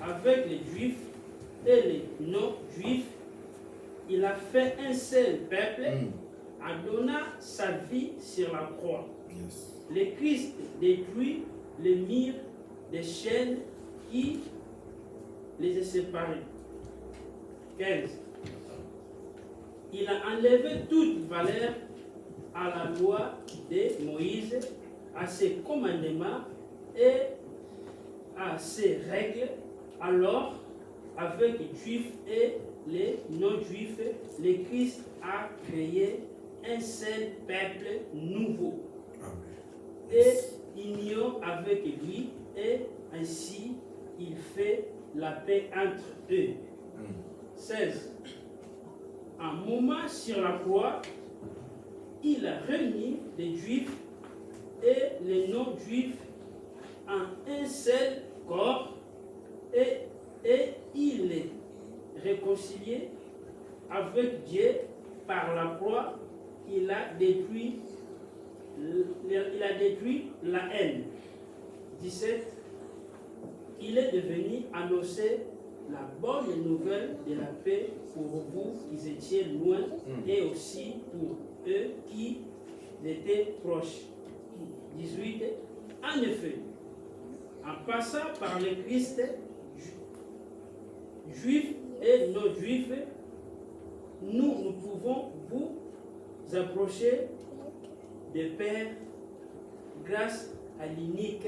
avec les Juifs et les non-Juifs. Il a fait un seul peuple, a donné sa vie sur la croix. Yes. Le Christ détruit les murs des chaînes qui les a séparés. 15. Il a enlevé toute valeur à la loi de Moïse, à ses commandements et à ses règles. Alors, avec les Juifs et les non-Juifs, le Christ a créé un seul peuple nouveau. Amen. Et union avec lui, et ainsi il fait la paix entre eux. 16. Un moment sur la croix, il a réuni les Juifs et les non-Juifs en un seul corps et il est réconcilié avec Dieu par la croix. Il a détruit la haine. 17. Il est devenu annoncer la bonne nouvelle de la paix pour vous qui étiez loin et aussi pour eux qui étaient proches. 18. En effet, en passant par le Christ, juifs et non-juifs, nous pouvons vous approcher de Père grâce à l'unique,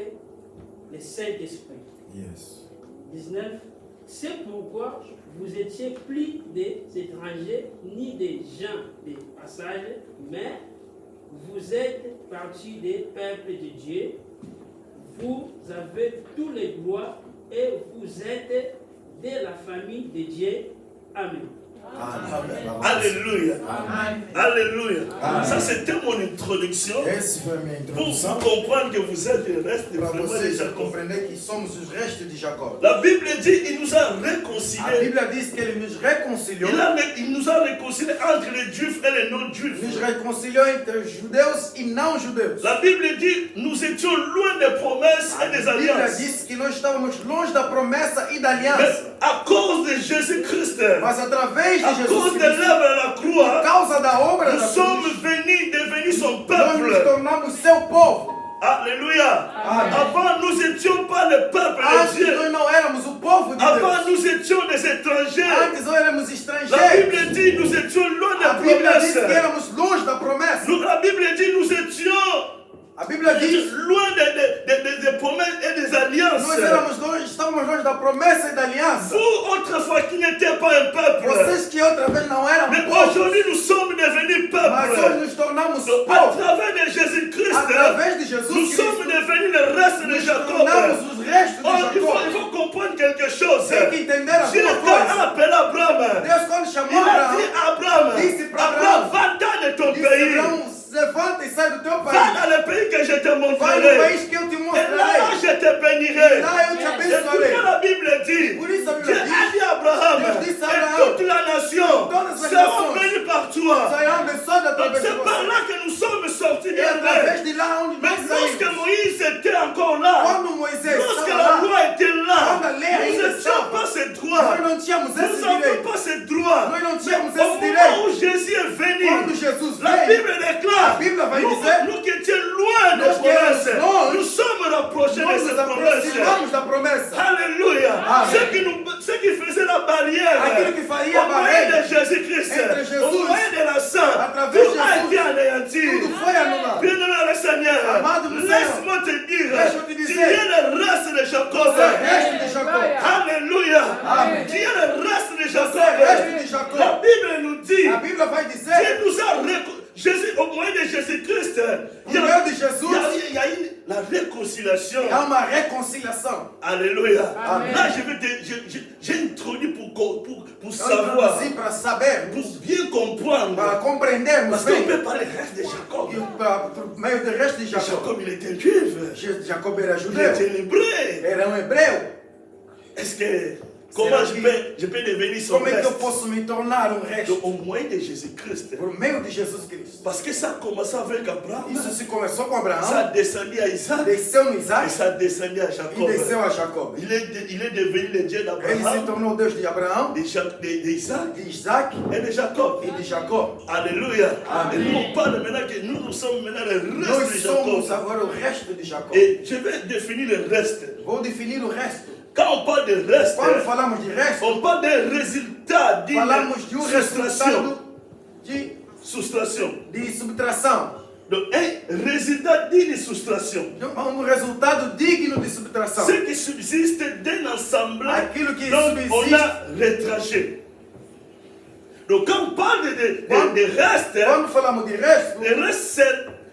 le Saint-Esprit. Yes. 19. C'est pourquoi vous étiez plus des étrangers ni des gens de passage, mais vous êtes partis des peuples de Dieu. Vous avez tous les droits et vous êtes de la famille de Dieu. Amen. Amen. Alléluia. Amen. Alléluia. Amen. Ça, c'était mon introduction. Esse foi a minha Pour introdução. vous comprendre que vous êtes le reste Para vraiment de vocês Jacob. compreenderem que somos os restos de Jacó. La Bible dit il nous a A réconciliés. Bíblia diz que ele nos reconciliou. Il nous a réconciliés entre les juifs et les non-juifs. Nos reconciliou entre judeus e não judeus. La Bible dit nous étions loin des promesses et des A Bíblia alliances. diz que nós estávamos longe da promessa e da Mais aliança. à cause de Jésus-Christ, Mas através de à Jesus cause de Cristo, l'œuvre à la por croix, causa da obra nous da sommes cruz, devenus son nós nos peuple. tornamos seu povo. Alléluia. Amen. Avant, nous n'étions pas le peuple de Antes Dieu. nós não éramos o povo de Avant, Deus. nous étions des étrangers. Antes nós éramos La estrangeiros. Bible dit nous étions loin A des Bíblia diz promesses. que éramos longe da promessa. La Bible dit nous étions A Bíblia diz loin des promesses et des alliances. nós éramos longe, estávamos longe da promessa e da aliança. Vous, autrefois, qui n'étiez pas un peuple, Vocês que outra vez não eram mais povo, aujourd'hui nous sommes devenus mas hoje peuple. nos tornamos À povo. travers de Jésus-Christ, Através de nous Jesus sommes Cristo, devenus le reste de nos Jacob. tornamos os restos de Oh, il Jacó. faut comprendre quelque chose. Tem que entender a Dieu, sua quand a coisa. appelé Abraham, Deus quando il chamou a dit Abraão, à disse para Abraham, Abraão, va-t'en de ton disse pays, Abraão, levanta e sai do teu va país. dans le pays que je te Vai no montrerai. país que eu te Et là, mostrarei. je te bénirai. Lá eu te C'est abençoarei. pourquoi la Bible dit, Por isso a Dieu Bíblia a diz, dit à Abraham, Deus disse a et Abraão, toute la nation todas as sera nações bénie par toi. serão abençoadas Donc através de c'est par você. là que nous sommes sortis E bien através vrai. de lá onde Mais nós lorsque saímos. Moïse était encore là, Quando Moisés lorsque estava la lá, loi était là, quando a lei nous ainda n'avions estava, pas ce droit. nós não tínhamos Nous esse n'avions direito. pas ce droit. Nós não Mais tínhamos au esse moment direito. où Jésus est venu, Quando Jesus la veio, Bible déclare, a Bíblia vai nous, dizer, nous qui étions loin des nós que éramos promesses, longe, nous sommes rapprochés de nós ces nos promesses. aproximamos da promessa. Alléluia. Amen. Ce qui faisait la barrière Aquilo que faria a au moyen barreira de Jésus-Christ, entre Jesus, au moyen de la sang, através tout de a Jesus, été anéanti. tudo foi anulado. Bien-aimé le Seigneur, Amado do Senhor, laisse-moi te dire, deixa eu te tu dizer, es le reste de Jacob. Você é resto de Jacó. Alléluia. Amen. Tu es le reste de Você é resto Jacob. de Jacó. La Bible nous dit, A Bíblia vai Dieu dizer, nous a Jésus, au moyen de Jésus-Christ, por meio de Jesus, il y a eu la réconciliation. há uma reconciliação. Alléluia. Amen. Là, j'ai introduit pour Eu savoir, introduzi para saber, pour bien comprendre. para compreendermos Parce qu'on bem, peut parler reste de Jacob. por meio do resto de Jacó. Jacob, il était juif. Jacob era Il judeu, était hébreu. era hébreu. Est-ce que Comment la je vie. peux devenir son Como é que eu reste? posso me tornar um resto? Donc, au moyen de Jésus-Christ. Por meio de Jesus Cristo. Parce que ça a commencé avec Abraham. Isso se começou com Ça a Abraão, descendu à Isaac. desceu no Et Isaac ça a descendu à e Jacob. desceu a Jacob. Il est devenu le Dieu Ele se d'Abraham, tornou o Deus de Abraão, d'Isaac de Isaac et de Jacob. e de Jacob. Alléluia. Amen. Et nous, on parle maintenant que nous sommes maintenant le reste Nós de somos Jacob. agora o resto de Jacob. Et je vais définir le reste. Vou definir o resto. Quand on parle de reste, Quando falamos de resto, on parle d'un résultat d'une falamos de soustraction. resultado de subtração. Donc, un résultat d'une soustraction. Resultado digno de subtração. Ce qui subsiste d'un ensemble Aquilo que dont on subsiste. a retranché. Donc, quand on parle de reste, Quando falamos de resto, le reste,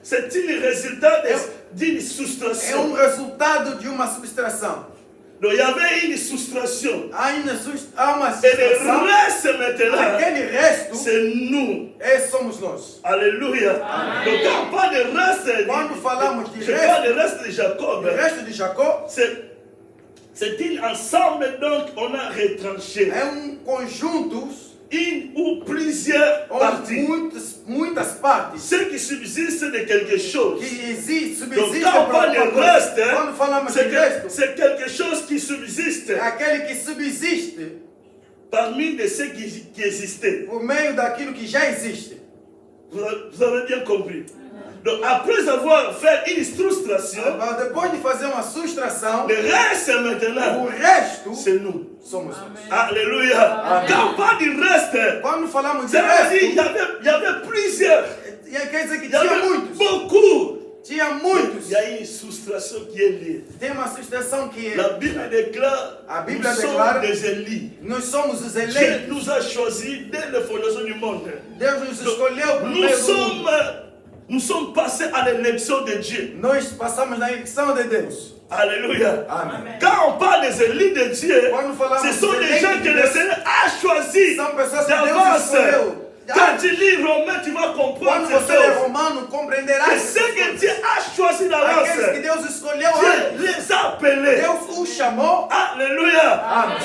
c'est un résultat d'une é soustraction. resultado de uma subtração. Donc, il y avait une soustraction. Há uma Et le subtração. reste maintenant, Aquele resto c'est nous. somos nós. Alléluia. Donc, quand on parle de reste, Quando falamos de je resto, parle de reste de Jacob. o resto de Jacó C'est un ensemble donc on a retranché. é conjunto Une ou plusieurs parties. muitas partes Ce qui subsiste de quelque chose. que subsistem Donc quand on parle de reste, Quando falamos de resto, c'est quelque chose qui subsiste é aquele que subsiste parmi de ceux qui existaient. por meio daquilo que já existe. Vous avez bien compris. Donc après avoir fait une frustration, Depois de fazer uma subtração, le reste maintenant, o resto c'est nous. somos nós. Alléluia. Quand on parle du reste, Quando falamos de ça veut dire resto, il y avait plusieurs. quer dizer que Il y avait tinha muitos. beaucoup. Tinha muitos. Il y a une soustraction qui est liée. Tem uma subtração que La Bible déclare A nous Bíblia sommes declara- des élus. nós somos os Dieu eleitos. nous a choisis dès la fondation du monde. Deus nos escolheu por Nous meio do mundo. sommes passés à l'élection de Dieu. Nós passamos na eleição de Deus. Alléluia. Amém. Quand on parle des élus de Dieu, Quando falamos ce sont dos des gens eleitos que de le Deus, Seigneur a choisis são pessoas que Deus d'avance. escolheu. Quand tu lis Romains, tu vas comprendre Quando ces você é choses. romano, compreenderá Que ce que Dieu a choisi d'avance, aqueles que Deus escolheu Dieu antes. les a appelés. Deus os chamou. Alléluia. Amen.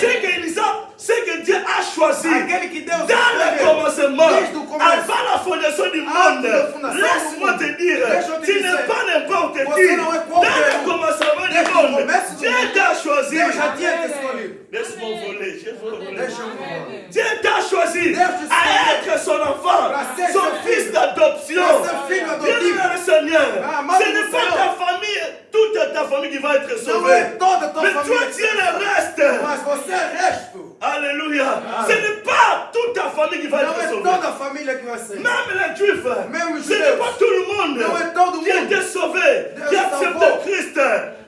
Ce que Dieu a choisi Aquele que Deus dans le escolheu. commencement, Desde o começo. avant la fondation du Antes monde. da fundação do Laisse-moi mundo. te dire, Deixa eu te tu dizer. n'es pas n'importe qui. Você não é Dans qualquer le um. commencement Desde du o monde, começo do Dieu mundo. t'a choisi. Deus já tinha te escolhido. Laisse-moi voler, je veux voler. Deixa-me falar. Dieu t'a choisi Deus te à escolheu. être son enfant, Para ser son seu fils filho. d'adoption. Para ser filho adotivo. Bien le Seigneur. Ah, amado Ce n'est do pas Senhor. ta famille, toute ta famille qui va être Não sauvée. é toda a tua Mais toi, família. tu es le reste. Mas você é resto. Alléluia. Ce n'est pas toute ta famille qui va Não être é sauvée. toda a família que vai ser. Même les Juifs. Même os Ce n'est judeus. pas tout le monde Não é todo qui a mundo. été sauvé, Deus qui a accepté salvou. Christ.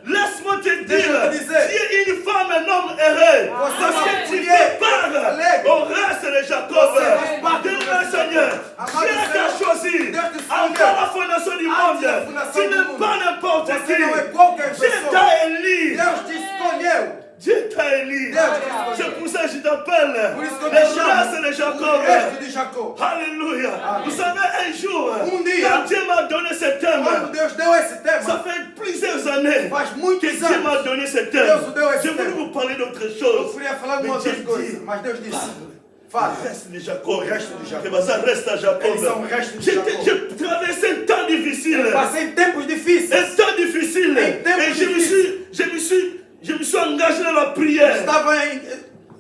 Laisse-moi te dire, Deixa eu te dizer. tu es une femme, un homme heureux. Você Parce é uma que tu mulher fais part alegre. au reste de Jacob. Você faz parte Dieu do le reste de Seigneur, Jacob. Dieu Amado t'a Senhor, choisi Deus te escolheu. avant la fondation du Antes monde. da fundação Tu do n'es mundo. pas n'importe Você qui. não é qualquer Dieu pessoa. t'a élu. Deus te escolheu. Dieu t'a élu. Deus te escolheu. C'est pour ça que je t'appelle Por isso que le eu te chamo. reste de O Jacob. resto de Jacó. Alléluia. Amen. Vous savez, un jour, dia, quand Dieu m'a donné ce thème, Quando Deus deu esse ça tema, fait plusieurs années faz que muitos Dieu m'a anos, donné ce Deus thème. deu esse Je voulais tema. vous parler d'autre Eu chose. queria falar de Mais outras Dieu coisas, dit, mas Deus disse: Le fala. reste de Jacob. reste de Jacob. Que ça reste à Jacob. Eles são o resto de Jacob. J'ai traversé un temps difficile. Passei tempos difíceis. Un temps difficile. Em tempos Et je me difíceis. suis engagé dans la prière. Estava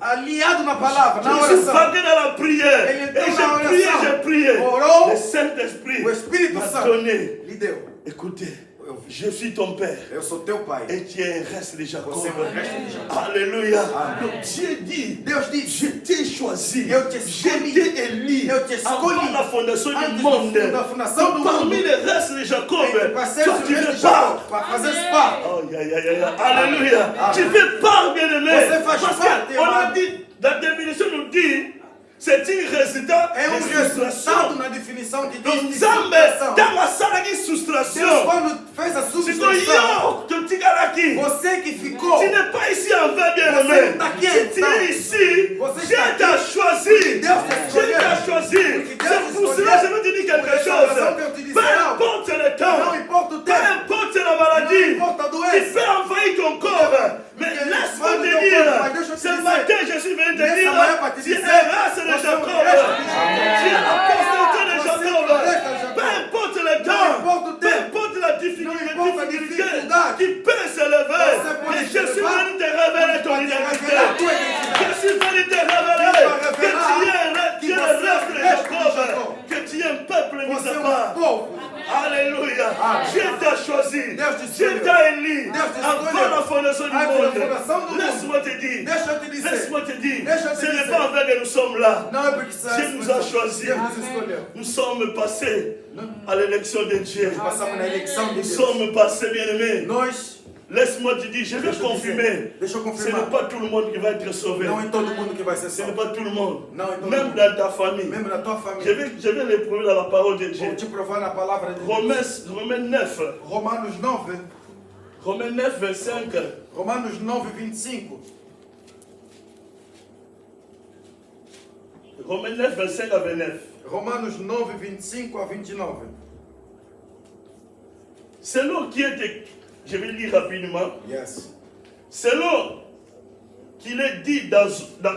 alinhado na palavra, Je na me suis oração. vagué dans la prière. Ele Et entrou na j'ai oração. prié. Orou. Le Saint-Esprit O Espírito m'a Santo donné. lhe deu. Écoutez, Eu vi. je suis ton père. Eu sou teu pai. Et tu es un reste de Jacob. Você é o resto de Jacob. Alléluia. Amen. Donc Dieu dit, Deus disse: je t'ai choisi. Eu te Je escolhi. t'ai élu. Eu te escolhi. Avant la fondation du Antes monde. da fundação do Parmi mundo. les restes de Jacob, Para ser toi o tu resto fais de part. Jacob. Para fazer parte. Oh, Alléluia. Amen. Tu fais part, bien-aimé. Você faz Parce parte, qu'on a amado. dit, la définition nous dit, c'est un résultat É de resultado soustraction. na definição que Donc, diz Nzambe, subtração. dans la salle de Deus, soustraction, quando fez a c'est que subtração, yo, tu aqui. você que ficou, Tu n'es pas ici en vain, Você bien-aimé. está aqui, Si tu então. es ici, Você Dieu está t'a aqui. choisi. Deus te Dieu escolheu. t'a choisi. Porque Deus C'est te pour escolheu. cela que je veux te dire quelque Por essa chose. razão que eu te disse Peu algo. importe le temps, não importa o peu tempo, importe la maladie, não importa a qui doença, peut envahir ton corps. Mais Porque laisse-moi vai no te teu dire, corpo, mas deixa eu te ce dizer. matin, je Jésus vient te Laisse dire, Samaria pas te tu es dire, la race de voici Jacob. le reste de Jacob. Tu es la postérité de Voici Jacob. le reste de Jacob. Peu importe le Peu temps, importe le peu temps. importe la difficulté, Peu importe la difficulté. qui peut s'élever. Pensez pour Mais les je suis éleveurs. venu te révéler ton Pour te identité. révéler à toi identité. Je suis venu te révéler que tu es Qui le voici reste de le reste de Jacob. Jacob. Que tu es un peuple mis Você à é part. povo. Alléluia. Amen. Dieu t'a choisi. Deus te Dieu escolheu. t'a élu. Deus te Avant escolheu. la fondation du Antes da monde. fundação do mundo. Laisse-moi te dire. Deixa eu te dizer. Laisse-moi te dire. Deixa eu te Ce n'est dizer. pas avec que nous sommes là. Não é porque você Dieu nous a choisis. Deus nos escolheu. Nous sommes passés à l'élection de Dieu. Nós passamos na eleição de Nous Deus. sommes passés, bien-aimés. Nós, Laisse-moi te dire, je vais deixa eu confirmer. dizer, deixa eu Ce confirmar. n'est pas tout le monde qui va être sauvé. Não é todo mundo que vai ser Ce n'est salvo. pas tout le monde. Não é todo Même mundo. dans ta famille. Mesmo na tua Je família. vais les prouver dans la parole de Dieu. Vou te provar na palavra de Deus. Romains 9. Romanos 9. Romains 9, 25. Romanos 9, 25. Romains 9, 25 à 29. Romanos 9, 25 a 29. Selon qui était, je vais lire rapidement. Yes. Selon qu'il est dit dans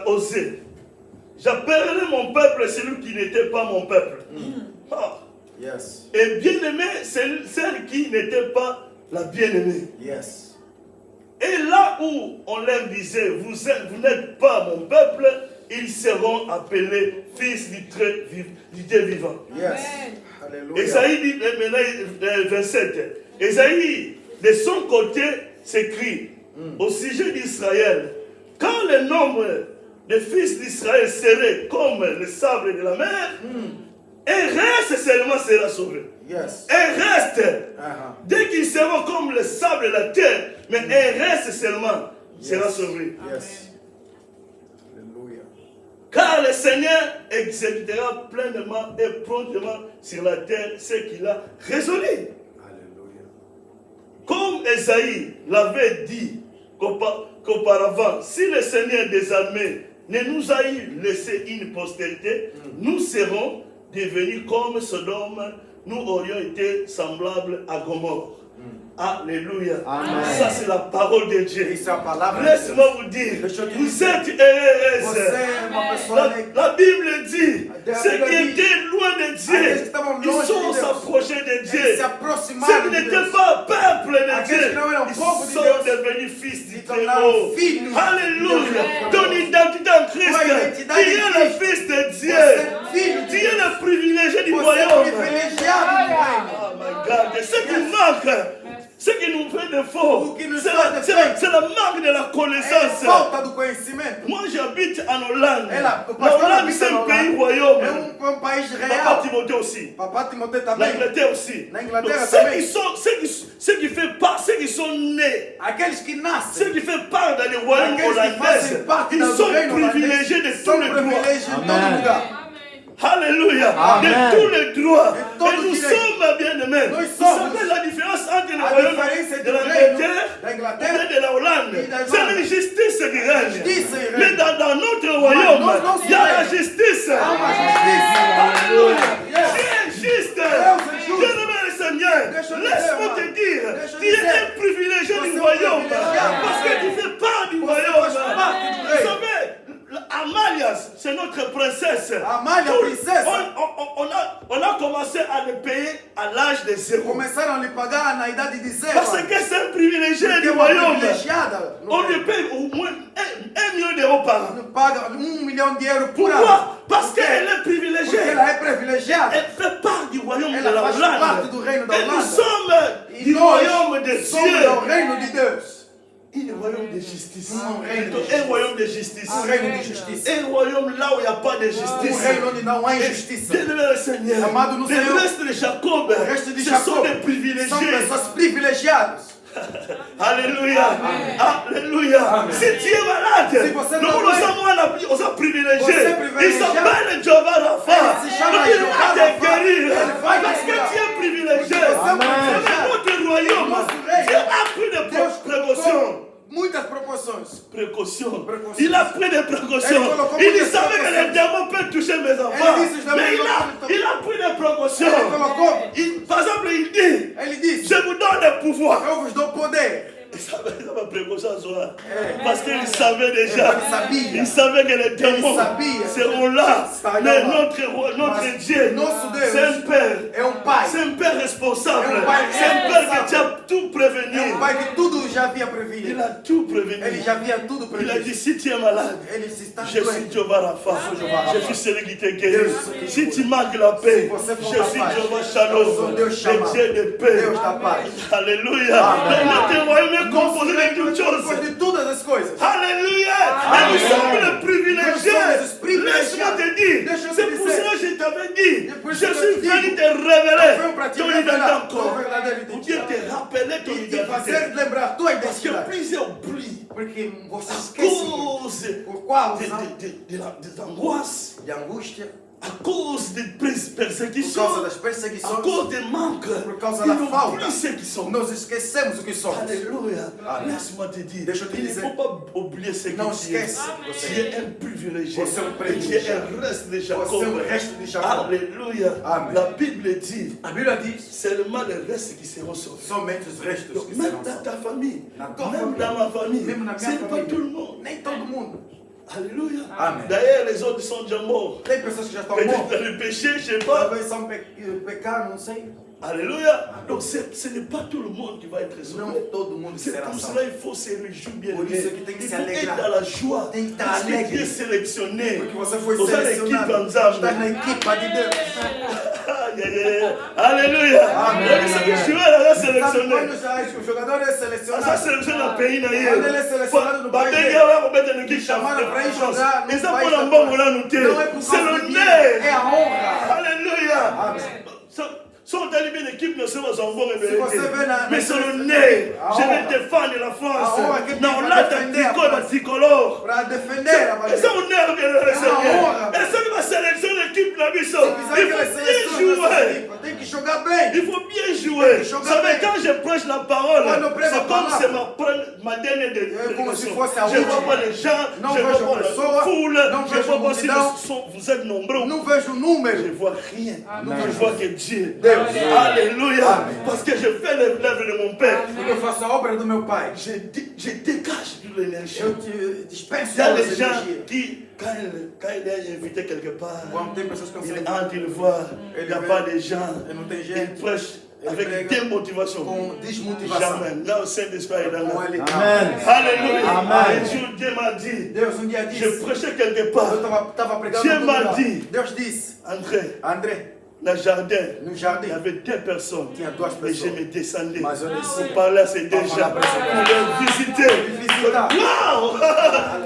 Osée, j'appellerai mon peuple celui qui n'était pas mon peuple. Ah. Yes. Et bien-aimé, celle qui n'était pas la bien-aimée. Yes. Et là où on leur disait, vous n'êtes pas mon peuple, ils seront appelés fils du Dieu vivant. Yes. Alléluia. Esaïe dit, maintenant 27, Esaïe de son côté s'écrit au sujet d'Israël, quand le nombre des fils d'Israël serait comme le sable de la mer, un reste seulement sera sauvé. Yes. Un reste, Uh-huh. dès qu'ils seront comme le sable de la terre, mais un reste seulement sera sauvé. Yes. Alléluia. Car le Seigneur exécutera pleinement et promptement sur la terre ce qu'il a résolu. Alléluia. Comme Esaïe l'avait dit qu'auparavant, si le Seigneur des armées ne nous a eu laissé une postérité, nous serons devenus comme Sodome, nous aurions été semblables à Gomorrhe. Alléluia. Amen. Ça, c'est la parole de Dieu. Isso é a palavra de Laisse-moi vous dire, Deixa eu te vous dizer. êtes heureux. Você é uma pessoa alegre. La Bible dit, A ceux Bíblia qui diz, étaient loin de aqueles Dieu, que estavam ils longe sont de Deus, s'approchés de eles Dieu. se Ceux aproximaram qui de n'étaient Deus. pas peuple de Aqueles Dieu, que não eram ils povo de sont Deus, devenus fils du se Très-Haut. tornaram filhos de Alléluia. Deus. Ton identité en Christ, Tua tu identidade es em le Cristo. fils de Dieu. Você é filho de Tu es Deus. le privilégié du Você é royaume. privilegiado do reino. Oh my God. Ce qui manque, ce qui nous fait défaut, O que nos c'est faz defeito la marque de la É connaissance. falta do conhecimento. Moi, j'habite en Hollande. O La pastor Hollande, habita c'est na un pays Holanda. royaume. É um país Papa real. Timothée aussi. Papai Timoteu também. L'Angleterre aussi. Na Donc, Inglaterra ceux também. qui sont, ceux qui sont nés, Aqueles que ceux nascem. qui font part dans les royaumes Aqueles que hollandais, fazem parte ils do sont reino privilégiés holandês de são tous les droits. privilégios em todo lugar. Alléluia. Amen. De tous les droits. De todo Et nous direito. sommes bien aimés. Nós Vous somos. savez la différence entre le A royaume diferença de entre o reino l'Angleterre da et Inglaterra de la Hollande. e da C'est Irlande. la justice qui règne. Justiça e Mais reino. dans notre royaume, não il y a la reino. justice. Há uma justiça. Alléluia. Yes. Tu es juste. Deus é justo. Bien-aimé le Seigneur, Deixa eu laisse-moi dizer, te dire, Deixa eu tu es dizer. un privilégié Você du é royaume. privilegiado. Parce que tu fais part du Você royaume. faz parte do Vous reino. savez, Amalias, c'est notre princesse. Amália, Tout- princesa. on a commencé à le payer à l'âge de 0. Começaram a lhe pagar na idade de zero. Parce que c'est un privilégié Porque du é uma royaume. privilegiada. On lui paye au moins 1 million d'euros par an. Paga 1 milhão de euros por ano. Pourquoi? Parce Porque- qu'elle est Porque privilégiée. ela é privilegiada. Elle fait part du royaume Elle de la faz parte Hollande. do reino da Et nous Holanda. sommes E du nós royaume de somos Dieu. do reino de Deus. Un royaume de justice. reino de Un royaume de justice. Reino de justiça. Un royaume là où il n'y a pas de justice. Reino onde não há injustiça. Bien-aimé le Seigneur. Amado no Le Senhor. reste de Jacob, O resto de ce sont Jacob des são privilégiés. pessoas privilegiadas. Alléluia. Alléluia. Si tu es malade, Si você nous não nous vai- sommes Você privilégiés. é Il privilegiado. s'appelle Jehovah Rapha. Ele se chama Donc il Jehovah va te Rapha. guérir. Ele vai te Parce que curar. tu es privilégié. Porque você é Dans privilegiado. notre royaume, Nosso reino. Dieu a pris des Deus précautions. colocou muitas proporções. Précautions. Précautions. Il a pris des précautions. Elle colocou Il muitas savait que précautions. les diamants peuvent toucher mes enfants. Elle dit, Mais il a pris des précautions. Ele colocou. Par exemple, il dit, Ele disse: je vous donne le pouvoir. Eu vos dou poder. Ça va précaution à soi. Parce qu'il savait déjà. Ele sabia. Il savait que les démons sabia. seront là. Estariam Mais lá. notre roi, notre Mas Dieu, nosso Deus c'est un père. É pai. C'est un père responsable. É pai C'est un père responsável. qui a tout prévenu. É pai que tudo já havia Il previsto. a tout prévenu. Ele já havia tudo Il a dit, previsto. si tu es malade, Ele se está je suis doente. Jehovah Rapha. Eu sou Jeová Rapha. Je suis celui qui te guérit. Deus Si tu manques la paix, Se você je for suis capaz, Jehovah eu sou Shalom, Deus le Shammah. Dieu de paix. Deus da paz. Alléluia. Amen. Donc notre royaume est composé de toutes Depois choses. de todas as coisas. Alléluia. Et nous sommes les privilégiés. Nous sommes les privilégiés. Laisse-moi te dire. Deixa eu te C'est pour dizer. cela que je t'avais dit. Depois Je que eu suis te venu digo, te révéler eu venho para te ton revelar identité tua encore. verdadeira Ou bien identidade. te rappeler ton E fazer identité. lembrar tua Parce que identidade. plusieurs oublient. Porque você À esquece cause por causa de l'angoisse, de angústia, à cause des por persécutions, causa das à perseguições, cause des manques, por causa ils da n'oublient falta. ceux qui sont. Nós esquecemos o que somos. Alléluia. Amen. Laisse-moi te dire, Deixa eu te il ne dizer. faut pas oublier ce que Não tu es. esquece Tu você. es un privilégié. Você é um Tu es privilegiado. un reste de Você Jacob. é um resto de Jacó. Alléluia. Amen. La Bible dit, A Bíblia diz, seulement les restes qui seront sauvés. somente os restos Donc, que même serão dans salvos. ta famille, Na tua même família, dans ma famille, mesmo na minha c'est pas família. tout le monde. Nem todo mundo. Alléluia. Amen. D'ailleurs, les autres sont déjà morts. Tem pessoas que já estão Peut-être mortas. dans le péché, je sais pas. Talvez são pecados, não sei. Alléluia. Donc ce n'est pas tout le monde qui va être sauvé. Não todo mundo C'est será pour salvo. cela qu'il faut se réjouir bien Por aimé. isso que tem que Il se faut alegrar. être dans la joie. Tem que estar Parce que alegre. tu es sélectionné. Porque você foi Dans une équipe selecionado. ensemble. Estás na equipa de Deus. Aïe, aïe, aïe. Alléluia. Amen. Donc, c'est que tu es là Sabe sélectionné. quando já o jogador é Ah, ça selecionado? sélectionne un pays na Quando ele é selecionado no país dele, chamaram para ir jogar no et ça país pour da un bon France. là nous Não é por c'est causa le do dinheiro, é nez. a honra. Alléluia. Amen. Si on t'a libéré l'équipe, ne sera pas un bon Se você vê na- mais c'est le nez. A Je honra. vais défendre la France. A honra que tem Non, para là, t'as defender a tricot, la France. tricolore. Para defender a Et ça, bandeira. on est bien le Seigneur. honra. Et ça, qui va sélectionner l'équipe, la mission. Se Il quiser que faut ele bien selecione essa jouer. equipa, tem que jogar bem. Il faut bien jouer. Tem que Vous jogar savez, bem. quand je prêche la parole, Quando prego a c'est comme palavra. c'est ma dernière É como se prédication. fosse a Je ne vois última. pas les gens, Não je ne vejo vois pas la pessoa, foule, não je vejo vois pas si multidão. vous êtes nombreux. Não vejo número. Je vois rien. Não Je vejo vois que Dieu. Deus. Alléluia. Amen. Parce que je fais l'œuvre de mon Père. Porque eu faço a obra do meu pai. Je dégage toute l'énergie. Eu te dispenso Il y a todas des as gens energias. qui, quand il est invité quelque part, Quando tem pessoas que não il sabem, entre, il voit, il n'y a pas de gens. e não tem Il gente, prêche ele avec prega démotivation. com desmotivação. Jamais. Là, le Saint-Esprit est dans Com là. ele. Alléluia. Amen. Un jour, Dieu m'a dit, Deus dia disse, je prêchais quelque eu part. estava pregando Dieu em m'a todo lugar. dit. Deus disse, André, André, dans le jardin, no il y jardim, avait deux personnes. tinha duas Et je pessoas. me descendais Mas eu desci. pour parler à ces deux Para gens, falar para pour esses les visiter. visitar. Waouh!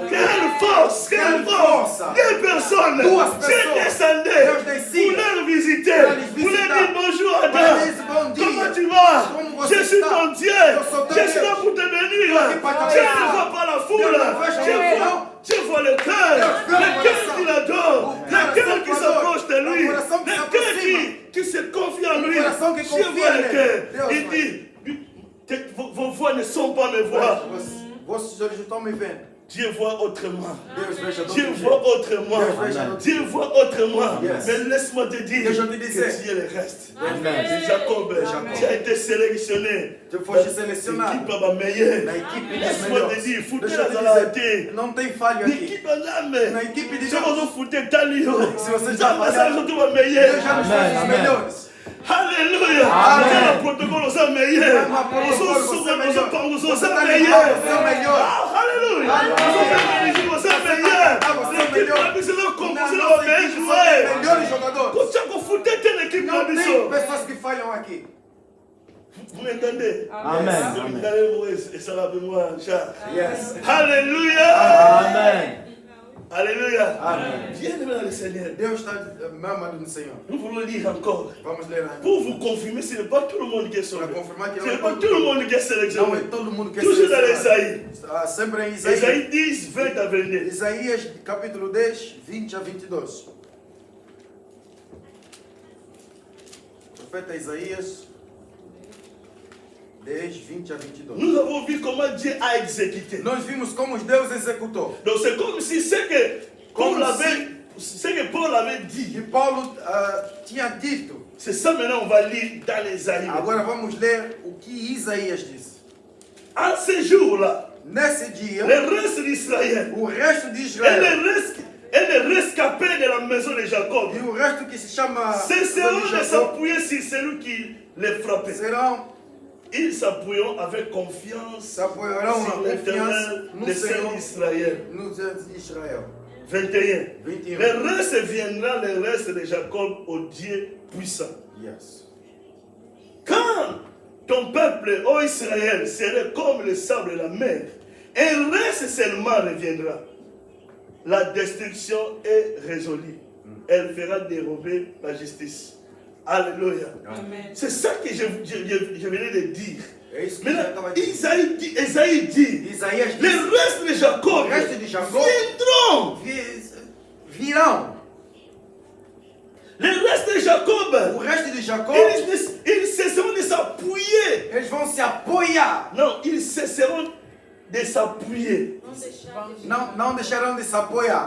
Quelle force! Quelle Quelle force! force! Deux personnes! Duas Je pessoas. descendais Deus descia. pour les visiter, Para les pour les visitar. dire bonjour Para Adam. dizer bom dia. Comment tu vas? Como você Je suis está? ton Dieu. Eu sou teu Je suis Deus. là pour te bénir. aqui para te Je abençoar. ne vois pas la foule. Eu não vejo a multidão. Je vois le cœur. Eu vejo Le o cœur coração. qui l'adore. O Le coração cœur qui que adora. s'approche de lui. O coração que Le se cœur aproxima. qui se confie en O lui. coração que Je confia vois le nele. cœur. Deus Il vai. dit, vos voix ne sont pas mes voix. Vossos olhos estão me vendo. Dieu voit autrement. Deus veja de Dieu outro voit jeito. autrement. Deus veja de outro Dieu voit autrement. Yes. Mais laisse-moi te dire Deixa eu te que dizer. Dieu le reste. Amen. Et Jacob, Jacob. tu as été sélectionné. Tu foste selecionado. L'équipe va meilleure. Na equipe dos Laisse-moi te melhores. dire, foutez Deixa eu la te zalate. dizer, não tem falho aqui. L'équipe en âme. Na equipe de Se Deus. vous foutez Talio, Se você ça já va falhar, surtout va meilleur. Deus já nos fez os melhores. Alléluia. Amen. Le protocole aux meilleurs. Mesmo a protocolo, você é melhor. Os Você tá meilleurs. ligado, você é o melhor. Ah, Alléluia. Aleluia. Você é melhor. Ah, você é o L'équipe melhor. là, c'est là qu'on Na vous nossa a meilleur equipe só tem joueur. melhores jogadores. Quand tu as confronté l'équipe Não là, tem Bissot. pessoas que falham aqui. Vous m'entendez? Amen. Vous m'entendez, et ça va avec moi, Charles. Yes. Alléluia. Amen. Alléluia. Amen. Bien aimé dans le Seigneur. Deus está amado no Senhor. Nous voulons lire encore. Vamos ler ainda. Pour vous confirmer, ce n'est pas tout le monde qui est sauvé. Para confirmar que Ce não n'est é pas todo tout le mundo. monde qui est Não sélectionné. é todo mundo que é Toujours dans selecionado. l'Esaïe. Ah, sempre em Isaías. Esaïe 10, 20 à 22. Isaías, capítulo 10, 20 a 22. Profeta Isaías 10, 20 a 22. Nous avons vu comment Dieu a exécuté. Nós vimos como Deus executou. Donc c'est comme si ce que Paul avait E dit, Paulo tinha dito. c'est ça maintenant on va lire dans l'Esaïe. Agora vamos ler o que Isaías disse. En ce jour-là, nesse dia, le reste d'Israël o resto de et Israel les rescapés de la maison de Jacob e o resto que se chama cesseront de Jacob s'appuyer sur celui qui les frappait. serão, Ils s'appuieront avec confiance s'apoiarão sur na l'Éternel, confiança no le Saint Senhor, d'Israël. no Deus de Israel. 21. 21. Le reste viendra, le reste de Jacob, au Dieu puissant. Yes. Quand ton peuple, ô Israël, serait comme le sable de la mer, un reste seulement reviendra. La destruction est résolue. Elle fera dérober la justice. Alléluia. Amen. C'est ça que je venais de dire. É isso que eu já Maintenant, estava dizendo. Isaïe dit, Isaías les disse, restes de Jacob o resto de Jacob viendront. virão. Les restes de Jacob, O resto de Jacob, ils cesseront de s'appuyer. eles vão se apoiar. Non, ils cesseront de s'appuyer. Não deixarão de se apoiar.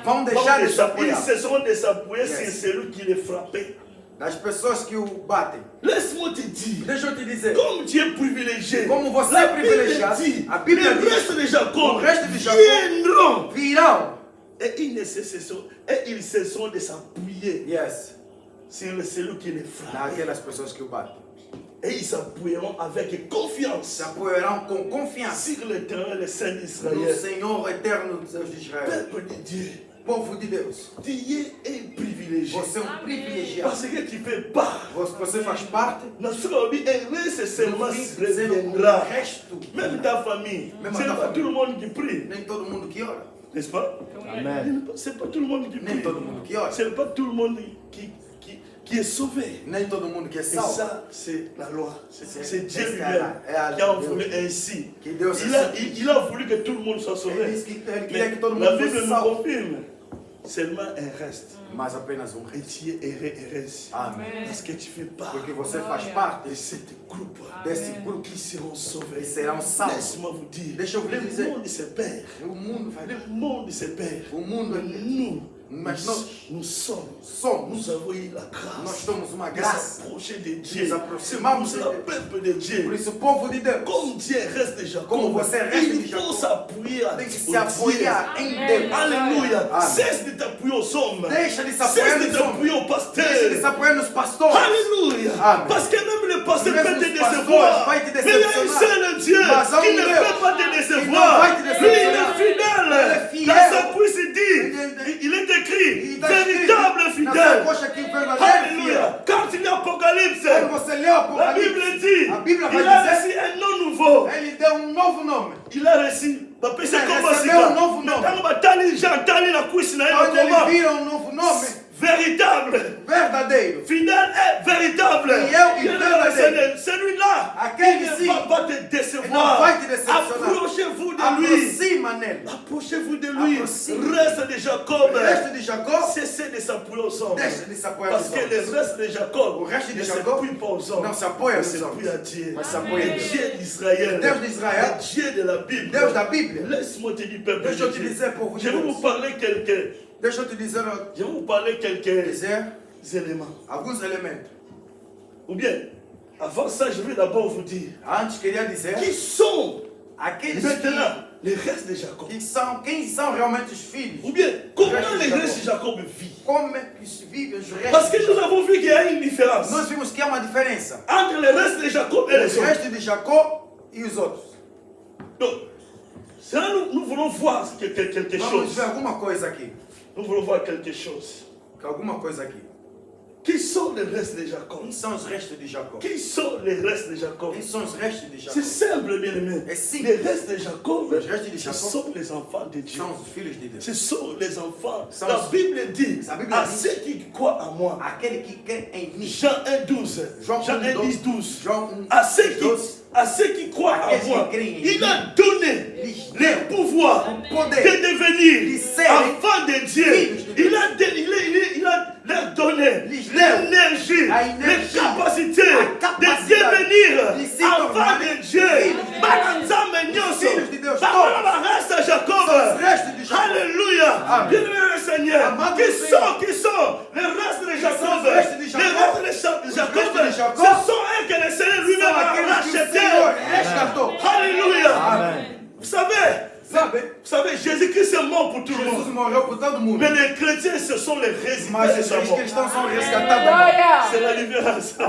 Vão Donc, deixar de se ils apoiar cesseront de s'appuyer sur Yes. celui qui les frappait. das pessoas que o batem. Laisse-moi te dire, Deixa eu te dizer, comme tu es privilégié, como você la é privilegiado, dit, a Bíblia les diz, restes de Jacob o resto de Jacob viendront. virão. Et ils cesseront de s'appuyer Yes. sur celui qui les frappe. Naquelas pessoas que o batem. Et ils s'appuieront avec confiance Se apoiarão com confiança sur l'Éternel, le Saint no d'Israël. Senhor eterno Deus de Israel. Peuple de Dieu, Povo de Deus, tu es privilégié. você é privilegiado. Parce que tu fais part. Você faz parte Notre vie est reste seulement do dizendo o reviendra. resto. Même ta famille. Même Ce n'est ta pas famille. tout le monde qui prie. Nem todo mundo que ora. N'est-ce pas? Amen. C'est pas tout le monde qui Nem prie. todo mundo que ora. C'est pas tout le monde qui est sauvé. Nem todo mundo que é Et salvo. ça, c'est la loi. C'est Dieu Essa lui-même é a qui a Deus. voulu ainsi. Que Deus Il a voulu que tout le monde soit Ele sauvé. disse que ele Mais queria que todo la mundo Bible fosse nous salvo. confirme. Seulement un reste. Mas apenas Et tu es heureux. Amém. Parce que tu fais part Porque você faz parte de cette groupe desse grupo qui seront que sauvés. serão salvos. Laisse-moi vous dire, Deixa eu le vous dizer. monde se perd. O mundo vai. Le monde se perd. O mundo Mais Mas nós nous sommes, somos. nous avons eu la Nós grâce temos uma de graça. s'approcher de Dieu. Nos aproximamos C'est de pour Deus. le peuple de Dieu. Por isso, o povo de Deus Comme Dieu reste de Jacob, Como você resta de il faut Jacob, s'appuyer à tem que Dieu. se apoiar em Deus. Alléluia. Amen. Cesse de t'appuyer aux hommes. Deixa de se apoiar Cesse de nos homens. t'appuyer aux Deixa de pasteurs. se apoiar nos pastores. Alléluia. Amen. Parce que même le pasteur Même peut te os pastores décevoir. vai te Mais il y a un decepcionar. seul Dieu Mas há qui ne Deus peut pas te que décevoir. não vai te Lui, il est decepcionar. fidèle. Ele é fiel. Dans sa bouche, il dit, Ele- il est écrit, E tá véritable escrito na fidèle. sua coxa aqui o verdadeiro fiel. Alléluia. Quand il y a Apocalypse, Quando você lê o la Apocalipse, Bible dit, a Bíblia vai il a dizer- reçu un nom nouveau. ele deu novo nome. Il a reçu. Papa, c'est Il comme recebeu ça. novo Mais nome. quand on va t'aller, j'entends la cuisse, Quando ele comment? vira novo nome, Véritable. verdadeiro. Fidèle et véritable. Fiel e Il est verdadeiro. celui-là, Aquele il sim, ne va pas te ele décevoir. não vai te decepcionar. Approchez-vous de lui. Aproxima nele. Approchez-vous de lui. Aproxime. Reste de Jacob. O resto de Jacob, Cessez de s'appuyer aux hommes. deixa de se apoiar Parce nos que le homens. reste de Jacob O resto de ne Jacob s'appuie pas aux hommes. não se apoia Il nos s'appuie à homens. Dieu. Mas se apoia Le em Deus. Dieu d'Israël. Deus de Israel. Le Dieu de la Bible. Deus da Bíblia. Laisse-moi te dire, peuple Deixa eu de te Dieu. dizer, povo de Je vais vous Deus. parler quelques. Deixa eu te dizer, Je vais vous parler quelques dizer éléments. alguns elementos. Ou bien, avant ça, je vais d'abord vous dire Antes queria dizer qui sont aqueles maintenant les restes de Jacob. que são quem são realmente os filhos. Ou bien, comment Restes de les Jacob. restes de Jacob vivent. Como é que vivem os restos. Parce que de nous Jacob. avons vu qu'il y a une différence Nós vimos que há uma diferença entre les restes de Jacob et les os autres. restos de Jacob e os outros. Donc, ça, nous voulons voir quelque Vamos chose. ver alguma coisa aqui. Nous voulons voir quelque chose. Alguma coisa aqui. Qui sont les restes de Jacob? Quem são os restos de Jacob? Qui sont les restes de Jacob? Quem são os restos de C'est Jacob? simple, bien aimé. Et si- Les restes de Jacob, Les restes de ce Jacob sont les enfants de Dieu. São os filhos de Deus. Ce sont les enfants. Sont- La Bible dit La Bible à dit- ceux qui croient en moi. Aquele que crê em mim. Jean 1, 12. Jean Jean 1, 10, 12. 12. Jean 1, À ceux qui, 12. à ceux qui croient en Aqueles moi, que creem em il mim. a donné le pouvoir poder de devenir de serem enfants de Dieu. filhos de Deus. Il a leur donné Lhes l'énergie, a les energia, capacités a de capacidade devenir de se enfants tornarem de Dieu. filhos de Deus. Bananzame nyonso. Filhos de Deus, Bakona todos. barasta Jacob. São os restos de Jacob. Alléluia. Amen. Bien-aimé Seigneur. Amado Qui Seigneur. sont les restes de Jacob? sont les restes de Les Jacob? restes de Os Jacob, restes de Jacob ce sont eux que le Seigneur lui-même São a aqueles que o rachetés. Senhor resgatou. Jésus-Christ est mort pour tout le Jesus monde. morreu por todo mundo. Mais les chrétiens, ce sont les résultats Mas de sa os mort. cristãos são resgatados. C'est la libération.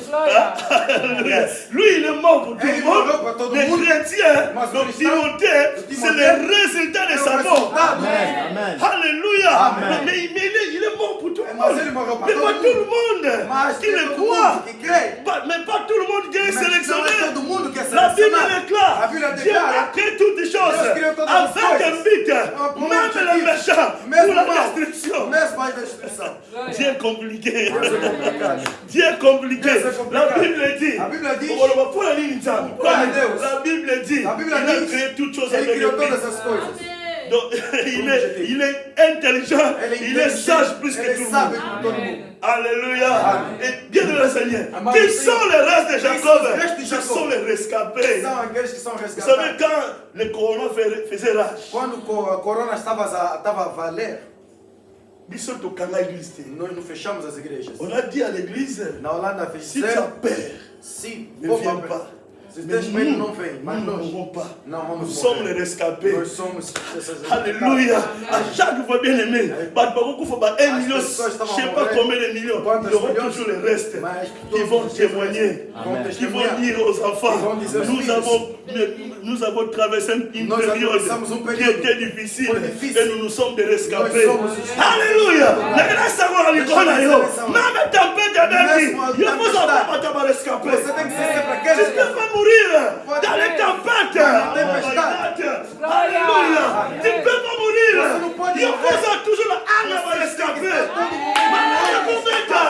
Glória. Alléluia. Lui, il est mort pour tout Ele le monde. morreu para todo Les mundo. chrétiens, Mas donc os cristãos, Timothée, c'est le résultat de sa mort. Amen. Alléluia. Amen. Mais il est mort pour tout le Mas monde. ele morreu para Mais todo pas tout le mundo. monde Mas qui le todo croit. mundo que crê. Mais pas tout le monde qui est Mas não é sélectionné. todo mundo que é La Bible selecionado. déclare, A Bíblia Dieu declara, a créé toutes les choses Deus criou todas as avec un coisas. but, Pour même objectif. les méchants, Mesmo pour la mal, destruction. mesmo a destruição. Dieu est compliqué. Deus é complicado. Dieu est compliqué. Deus é complicado. La Bible dit, A Bíblia diz, on va pas la ligne de temps. Pour la Deus. La Bible dit, A Bíblia il a diz, créé toutes choses ele avec criou un todas but. as coisas. Donc, il est intelligent, il est sage plus que tout le sabe monde. com todo mundo. Alléluia. Amen. Et bien de le Seigneur. Amen. Qui sont les restes de Qui Jacob? sont les restes de Ce Jacob? sont les rescapés. São aqueles que são Vous savez, resgatados. quand le corona faisait rage, Quando a corona estava a valer, biso tokanga église te. nós não fechamos as igrejas. On a dit à l'église, Na Holanda si tu as fizeram, peur, se ne for viens para pas. se Mais tens medo, não nous, vem. Mas nous ne nós mourrons pas. não Nous vamos sommes les morrer. rescapés. Nós somos essas Alléluia. À chaque fois, bien aimé, il faut 1 million, je pessoas ne estavam sais a pas morrer. combien de millions. Quantas Il y aura milhões? toujours les restes Mas qui vont todos os témoigner, vão qui vont testemunhar. dire aux enfants, Ils vont dire aux nous filles. nous avons traversé une Nós période atravessamos qui período était difficile foi difícil. et nous sommes des rescapés. Nós somos os Alléluia. Même tempête à Mesmo a il faut savoir tempestade. pas rescapé. Você tem que ser sempre Tu aqueles ne peux pas mourir Pode dans les ser. tempêtes. Dans les tempêtes. Alléluia. Tu ne peux pas mourir. Você não pode Il morrer. faut toujours la arme à rescaper. A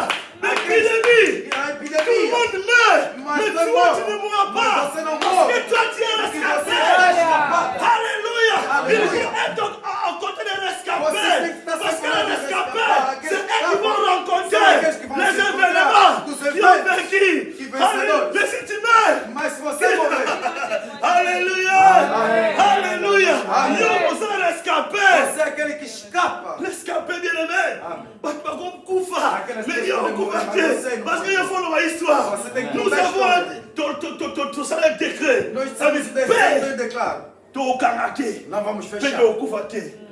L'épidémie. Tout le epidemia. monde meurt. Mas Mais não toi, tu morre. ne mourras Mas pas. você não Parce morre. que toi, tu es Porque rescapé. você é escapado. Alléluia. Il Alléluia. faut être à côté des Você rescapés. tem que estar Parce que separado les dos rescapés, rescapés. c'est eux qui vont rencontrer São aqueles que vão les se encontrar événements dos qui ont eventos vaincu. que vencedores. Mais si tu meurs, Mas se você morrer, Alléluia. Alléluia. Amen. Nous, nous sommes rescapés. você é aquele que escapa. Rescapé bien-aimé. Amen. Mais il y a un parce qu'il faut une histoire. Você tem que Nous contar a avons história. tout ça un décret. Nós Ça veut estamos dire, descendo paix. e declaro. Não vamos fechar.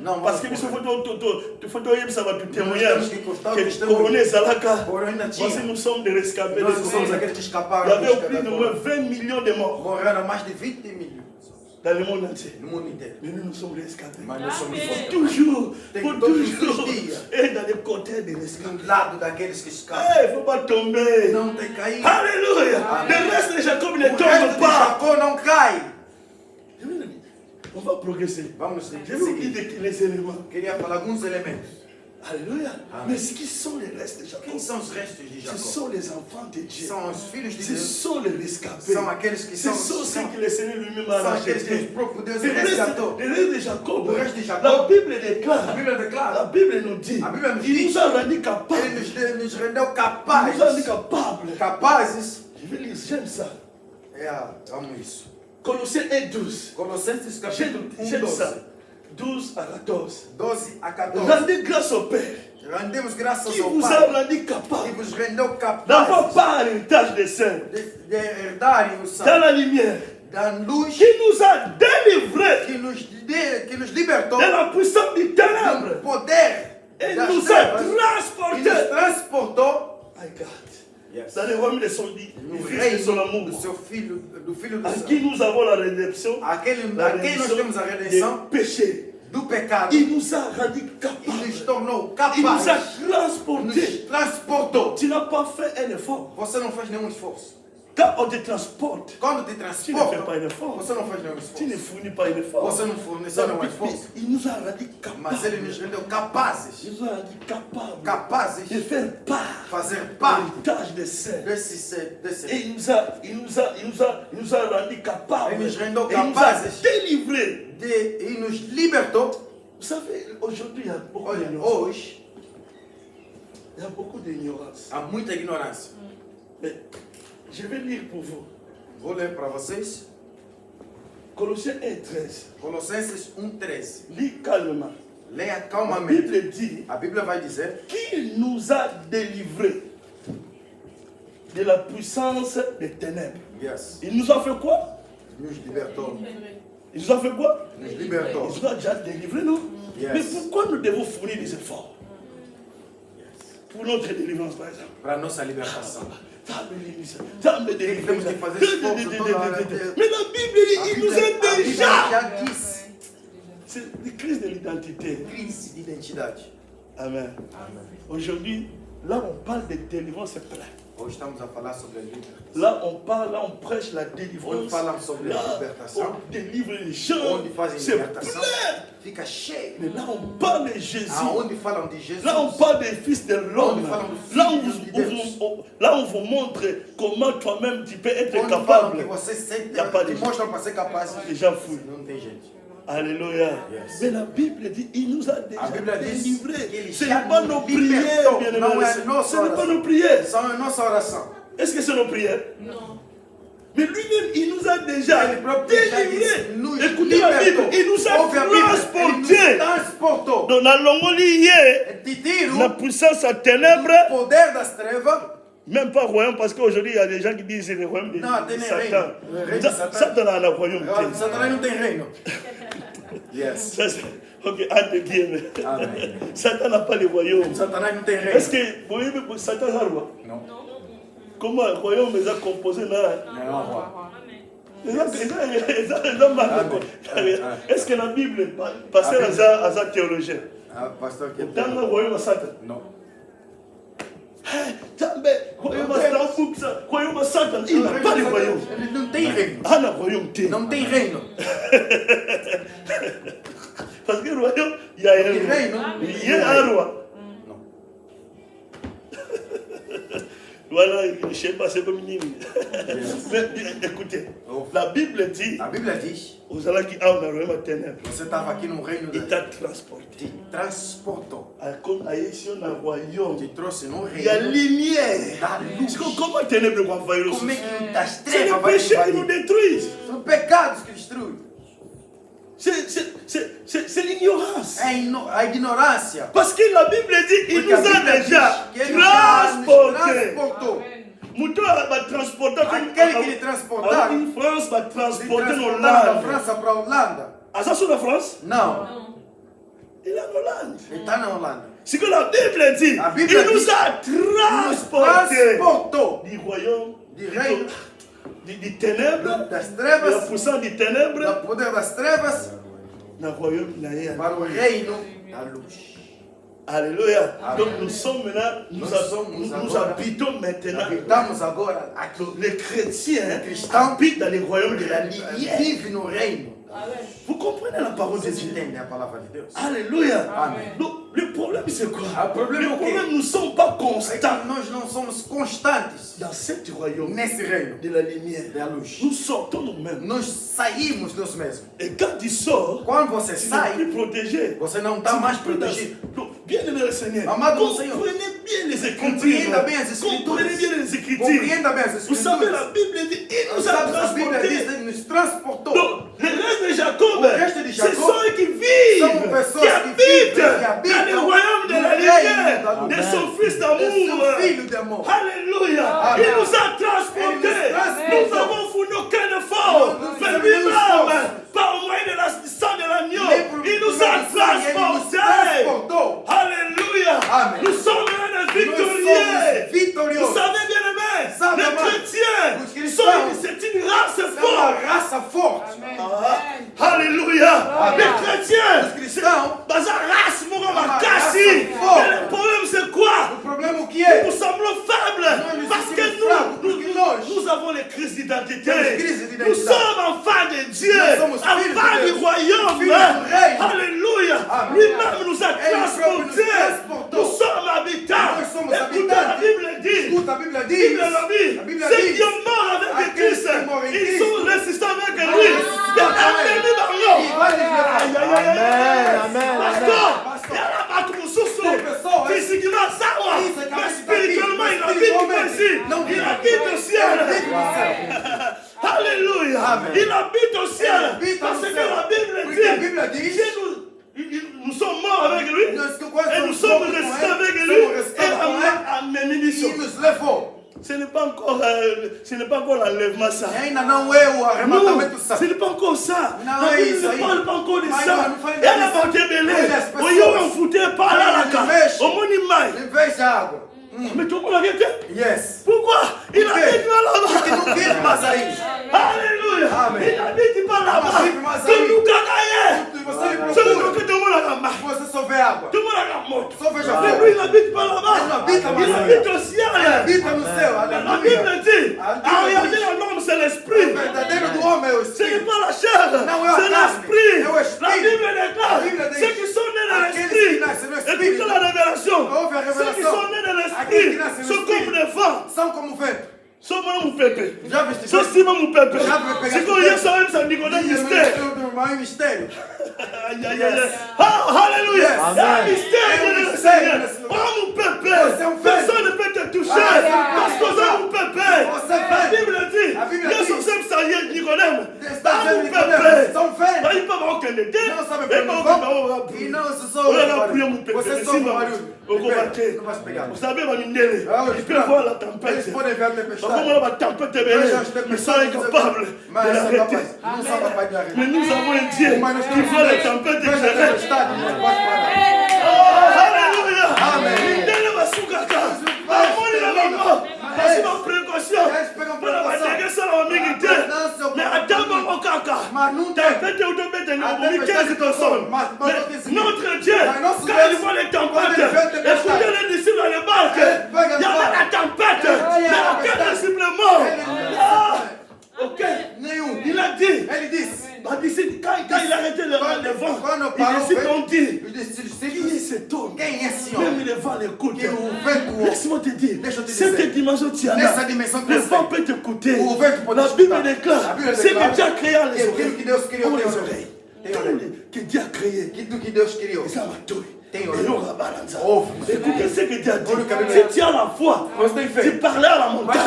Não parce que vamos biso morrer. faut toyebisa bato Nós témoignage temos que contar o que testemunho. corona ezalaka Corona tinha. voici nous sommes des rescapés Nós de somos corona. aqueles que Il y escaparam avait dos plus de da moins corona. 20 millions de morts Morreram mais de 20 milhões dans le monde entier. no mundo inteiro. Mais nous sommes des rescapés. Mas nós somos fortes. Toujours, Tem faut todos os toujours dias. être dans les côtés des rescapés. Do lado daqueles que escapam. Il ne faut pas tomber. Não tem caído. Alléluia. Amen. Le reste de Jacob ne O resto tombe de pas. Jacó não cai. On va progresser. Vamos Je vais vous seguir. dire les éléments. Queria falar alguns elementos. Alléluia. Amen. Mais ce qui sont les restes de Jacob, Quem são os restos de ce Jacó? sont les enfants de Dieu. São os filhos de Ce Deus. sont les rescapés. São aqueles que Ce são, sont ceux são, que le Seigneur lui-même a são aqueles que o rachetés. próprio Deus Le resgatou. reste de Jacob, O resto de Jacob. la Bible A déclare, Bíblia la declara. Bible nous dit, A Bíblia nos il diz. nous a rendus Ele capables. nos rendeu Il nous a rendus capazes. capables. Capazes. Je vais lire, j'aime ça. Amo isso. Colossiens 1:12. Colossenses capítulo 1, J'aime 12. ça. 12 à 14. 12 a 14. Rendez grâce au Père Rendemos graças qui ao vous a Pai rendu que capables vos rendeu d'avoir capazes part à l'héritage des saints de herdarem o dans céu, la lumière, da luz qui nous a délivrés que nos libertou de la puissance du do ténèbre poder et das nous a trevas e nos transportés. transportou My God. Dans les royaumes de son dit, no du Fils de son reino amour, do seu filho, do filho do à céu. qui nous avons la rédemption, Aquele la a quem nós temos a redenção des péchés. do pecado Il nous a rendus e nos capables. tornou Il nous a capazes, transportés. nos transportou. Tu n'as pas fait un effort. Você não faz nenhum esforço. Quand on te transporte, Quando te tu ne fais transporta, pas un effort. você não faz nenhum Tu ne esforço. fournis pas un effort. Você não forneceu nenhum esforço. Il nous a rendus Mas ele capables. nos rendeu capazes, Il nous a rendus capables capazes de faire part fazer à parte l'héritage des saints. desse Et il nous a rendus capables. Ele nos rendeu Et il nous a capazes. délivrés. e nos libertou. Vous savez, aujourd'hui, il y a beaucoup Olha, d'ignorance. hoje Il y a beaucoup d'ignorance. há muita ignorância. Mais je vais lire pour vous. Vou ler para vocês Colossiens 1:13. Colossenses 1,13. Lis calmement. Leia La calmamente. Bible dit A Bíblia vai dizer qu'il nous a délivrés de la puissance des ténèbres. yes, Il nous a fait quoi? nos libertou. Il nous a fait quoi? Nos libertos. Il nous a déjà délivrés, non? Yes. Mais pourquoi nous devons fournir des efforts? Pour notre délivrance, par exemple. Para a nossa libertação. Ça me délivre. Temos que fazer esforço toda hora. Mais la Bible dit, il nous aide A Bíblia déjà. já disse. C'est une crise de l'identité. Crise de identidade. Amen. Aujourd'hui, là on parle de délivrance, c'est plein. Hoje estamos a falar sobre a libertação. Là on parle, là on prêche la délivrance. Onde falamos sobre a Là, libertação. on délivre les gens. Onde fazem C'est libertação. plein. Fica cheio. Mais là on parle de Jésus. Aonde falam de Jesus. Là on parle des fils de l'homme. Onde falam do Là Filho de Deus. là on vous montre comment toi-même tu peux être Onde falam capable. que você sente, Y a pas de te mostram para ser capaz. Les gens fouillent. Não tem gente. Alléluia. Yes. Mais la Bible dit, il nous a déjà A Bíblia diz que délivrés. ele Ce já n'est pas nos nos prières, libertou. bien Não aimés. é nossa Ce n'est pas oração. nos prières. São a nossa oração. Est-ce que c'est nos prières? Non. Mais lui-même, il nous a déjà Ele próprio já disse, délivrés. nos Écoutez la Bible, libertou. il nous a Ouve a Bíblia, ele transportés. nos transportou. Donc, dans l'ongolier, Te tiro la puissance à ténèbres, do poder das trevas. même pas royaume, parce qu'aujourd'hui, il y a des gens qui disent que c'est le royaume de Non, tem Satan. reino. Le reino de Satan. Satan a un royaume. Satanás não tem reino. Yes. Ça, c'est- Ok, entre guillemets. Amen. Satan n'a pas le royaume. Satanás não tem reino. Est-ce que vous voyez que Satan a le roi? Não. Comment le royaume est composé là? Não, roi. Est-ce que la Bible, pasteur à sa théologien, Ah, pastor que dans le royaume à Satan? Não. Royaume à Satan, il n'a pas de royaume. Ele não tem reino. Ah, le royaume t'es. Não tem reino. Parce que le royaume, il y a un Porque roi. reino. Il y a un roi. Não. Voilà, je ne sais pas, c'est comme une hymne. Yes. Mais écoutez, la Bible dit, A Bíblia diz: vous allez qui a un royaume à ténèbres. você estava aqui no reino Il de t'a transporté. te transportou. Comme à ici, on a un royaume. Te trouxe no Il y a reino lumière. da luz. Comment ténèbres vont envahir le Como é souci? que das C'est trevas le vai péché qui nous invadir? détruit. São pecados que destruem. C'est l'ignorance. A ignorância. Parce que la Bible dit, il Porque a nous a Bíblia déjà diz que ele já nos transportés. transportou. Mouton va transporter Aquele que lhe transportaram, en France va Ele transporter nos transportaram da langues. França para a Holanda? Ah, ça, c'est la France? Não. Il est en Hollande. Ele está na Holanda. Ce que la Bible dit, La Bible il nous dit, a Nos transportés transportou du royaume, du reino du ténèbre, das de la trevas, puissance du do ténèbre, poder das trevas, dans le royaume de la haine. para o reino da luz. Alléluia. Amen. Donc nous sommes maintenant, nous habitons maintenant. Habitamos agora aqui. Les chrétiens Cristãos habitent dans les royaumes de la lumière. Vive no reino. Vous comprenez la parole de Vocês Dieu? entendem a palavra de Deus? Alléluia. Amen. Donc, le problème c'est quoi? Le problème, Le é o quê? problème, nous ne sommes pas É que constants nós não somos constantes dans ce royaume nesse reino de la lumière. da luz. Nous sortons nous-mêmes. Nós saímos nós mesmos. Et quand tu sors, Quando você tu n'es sai, plus protégé. você não está mais protegido. Donc, bien aimé le Seigneur, Amado Senhor, comprenez bien les Écritures. compreenda bem as Escrituras. Comprenez bien les Écritures. Compreenda bem as Vous savez, la escrituras. Bible dit, il nous a Sabe, a Bíblia diz transportés. que nos transportou. Donc, le reste de Jacob, Le reste de ce Jacob, sont eux qui vivent, sont personnes qui qui vivent, habitent qui habitent dans le royaume de dans la le lumière, règne de de son fils de d'amour. seu filho de amor. Alléluia. Amen. Il nous a transportés. Il nous transporte. Nous avons fourni aucun effort. Nous Mais avons lui-même, une par moyen de la sang de l'agneau, Les il nous a il nous transportés. transportou. Alléluia. Amen. Nous sommes des Nós victorieux. somos Vous vitoriosos. savez bien aimé, Sabe, les amado, chrétiens, os cristãos, c'est une race É uma forte. raça forte. Alléluia. Amen. Les chrétiens, Os cristãos, Baza race, mon Uma makasi. raça forte. Mais le problème c'est quoi? o problema o que é? Nous semblons faibles Nous parce que sommes fragles, porque nós nous avons les crises d'identité. temos crise de Nous identidade. sommes enfants de Dieu, Nous sommes filhos de enfants du Deus, royaume. filhos du règne. Alléluia. Amen. Lui-même nous a Ele próprio nos transportés. transportou. Nous sommes habitants. Nós somos Écoutez, la habitantes. Bible dit. Escuta, a Bíblia La diz. Bible A Bíblia ceux diz. qui ont mort avec Aqueles Christ, que morrem em ils Cristo. sont résistants avec lui. Il y a un ennemi E dans vai nos levar. Aïe, aïe, aïe, aïe. Pasteur, Pastor. il y a la batte pour souffle. Tem pessoas Physiquement, ça va. Fisicamente Mais spirituellement, tá aqui, il mas habite espiritualmente ici. não Il vive habite au ciel. Ele vive no céu. Alléluia. Amen. Il habite au ciel. Ele habita Parce no que céu. la Bible Porque a dit, Bíblia diz. Dieu nous sommes morts avec lui. Nós que quase Et nous somos sommes mortos com restés ele, avec somos lui. Et restados com on ele a amené e mission. nos levou. ce n'est pas encore l'enlèvement ça. Non, ce n'est pas encore ça. La Bible ne parle pas encore de ça. Et elle a marqué belé. Oyo on foutait par là là. Au monimai. Mais tout le monde a été. Yes. Pourquoi? Il a dit là-bas. Alléluia. Il a dit pas là-bas. Que nous gagnions. C'est nous que tout le monde a gagné. Tout le monde a mort. Mais lui, il n'habite pas là-bas. Il habite au ciel. La Bible dit, en réalité, l'homme, c'est l'esprit. Ce n'est pas la chair, c'est l'esprit. La Bible déclare, ceux qui sont nés de l'esprit, écoutez la révélation, ceux qui sont nés de l'esprit sont comme des vents. Só vamos Pepe. Só sim vamos Pepe. Se conhece a Essa Nicolas mistério. Aleluia. É mistério do Senhor. Vamos Pepe. Personne ne peut te toucher. Parce que vamos Pepe. A Bíblia dit. Eu sou sempre sair Nicolas. Vamos Pepe. Aí para o que ele tem. É para E não se só. Você só Vous savez, il peut voir la tempête. Comment la tempête est venue, ils sont incapables de l'arrêter. Mais nous avons un Dieu qui voit la tempête éclairer. Alléluia. Amen. C'est ma précaution. Mais attends, mon caca. Tempête ou de 15 personnes. Notre Dieu, quand il voit les tempêtes, écoutez les disciples dans les barques. Il y avait la tempête, mais aucun disciple est mort. Ok. Il a dit. Quand il a arrêté le vent, il dit, qui est cet homme? Même le vent l'écoute. Laisse-moi te dire, cette dimension tu as là, le vent peut t'écouter. La Bible déclare, c'est que Dieu a créé les oreilles. Que Dieu a créé. Ça m'a tué. Écoutez ce que Dieu a dit. Si tu as la foi, tu parlais à la montagne.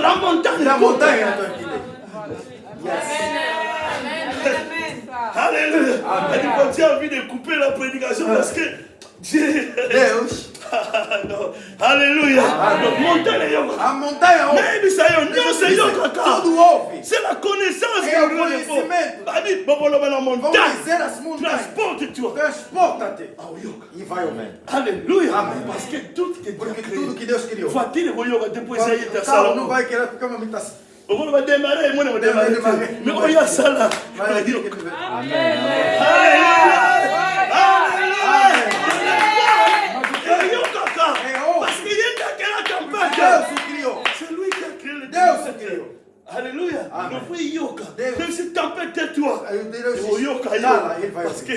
La montagne Alléluia. Et tu as envie de couper la prédication parce que Dieu. Non. Alléluia. Montagne. Mais c'est la connaissance que nous avons. La montagne. Transporte-toi. Alléluia. Parce que tout que Dieu a créé. Faut-il voyer depuis Salomon. On va démarrer, mais on y a ça là. Alléluia. Parce qu'il y a quelqu'un qui a tempête. C'est lui qui a créé le Dieu. Alléluia. Le vrai yoga. Même si tempête est toi. Parce que.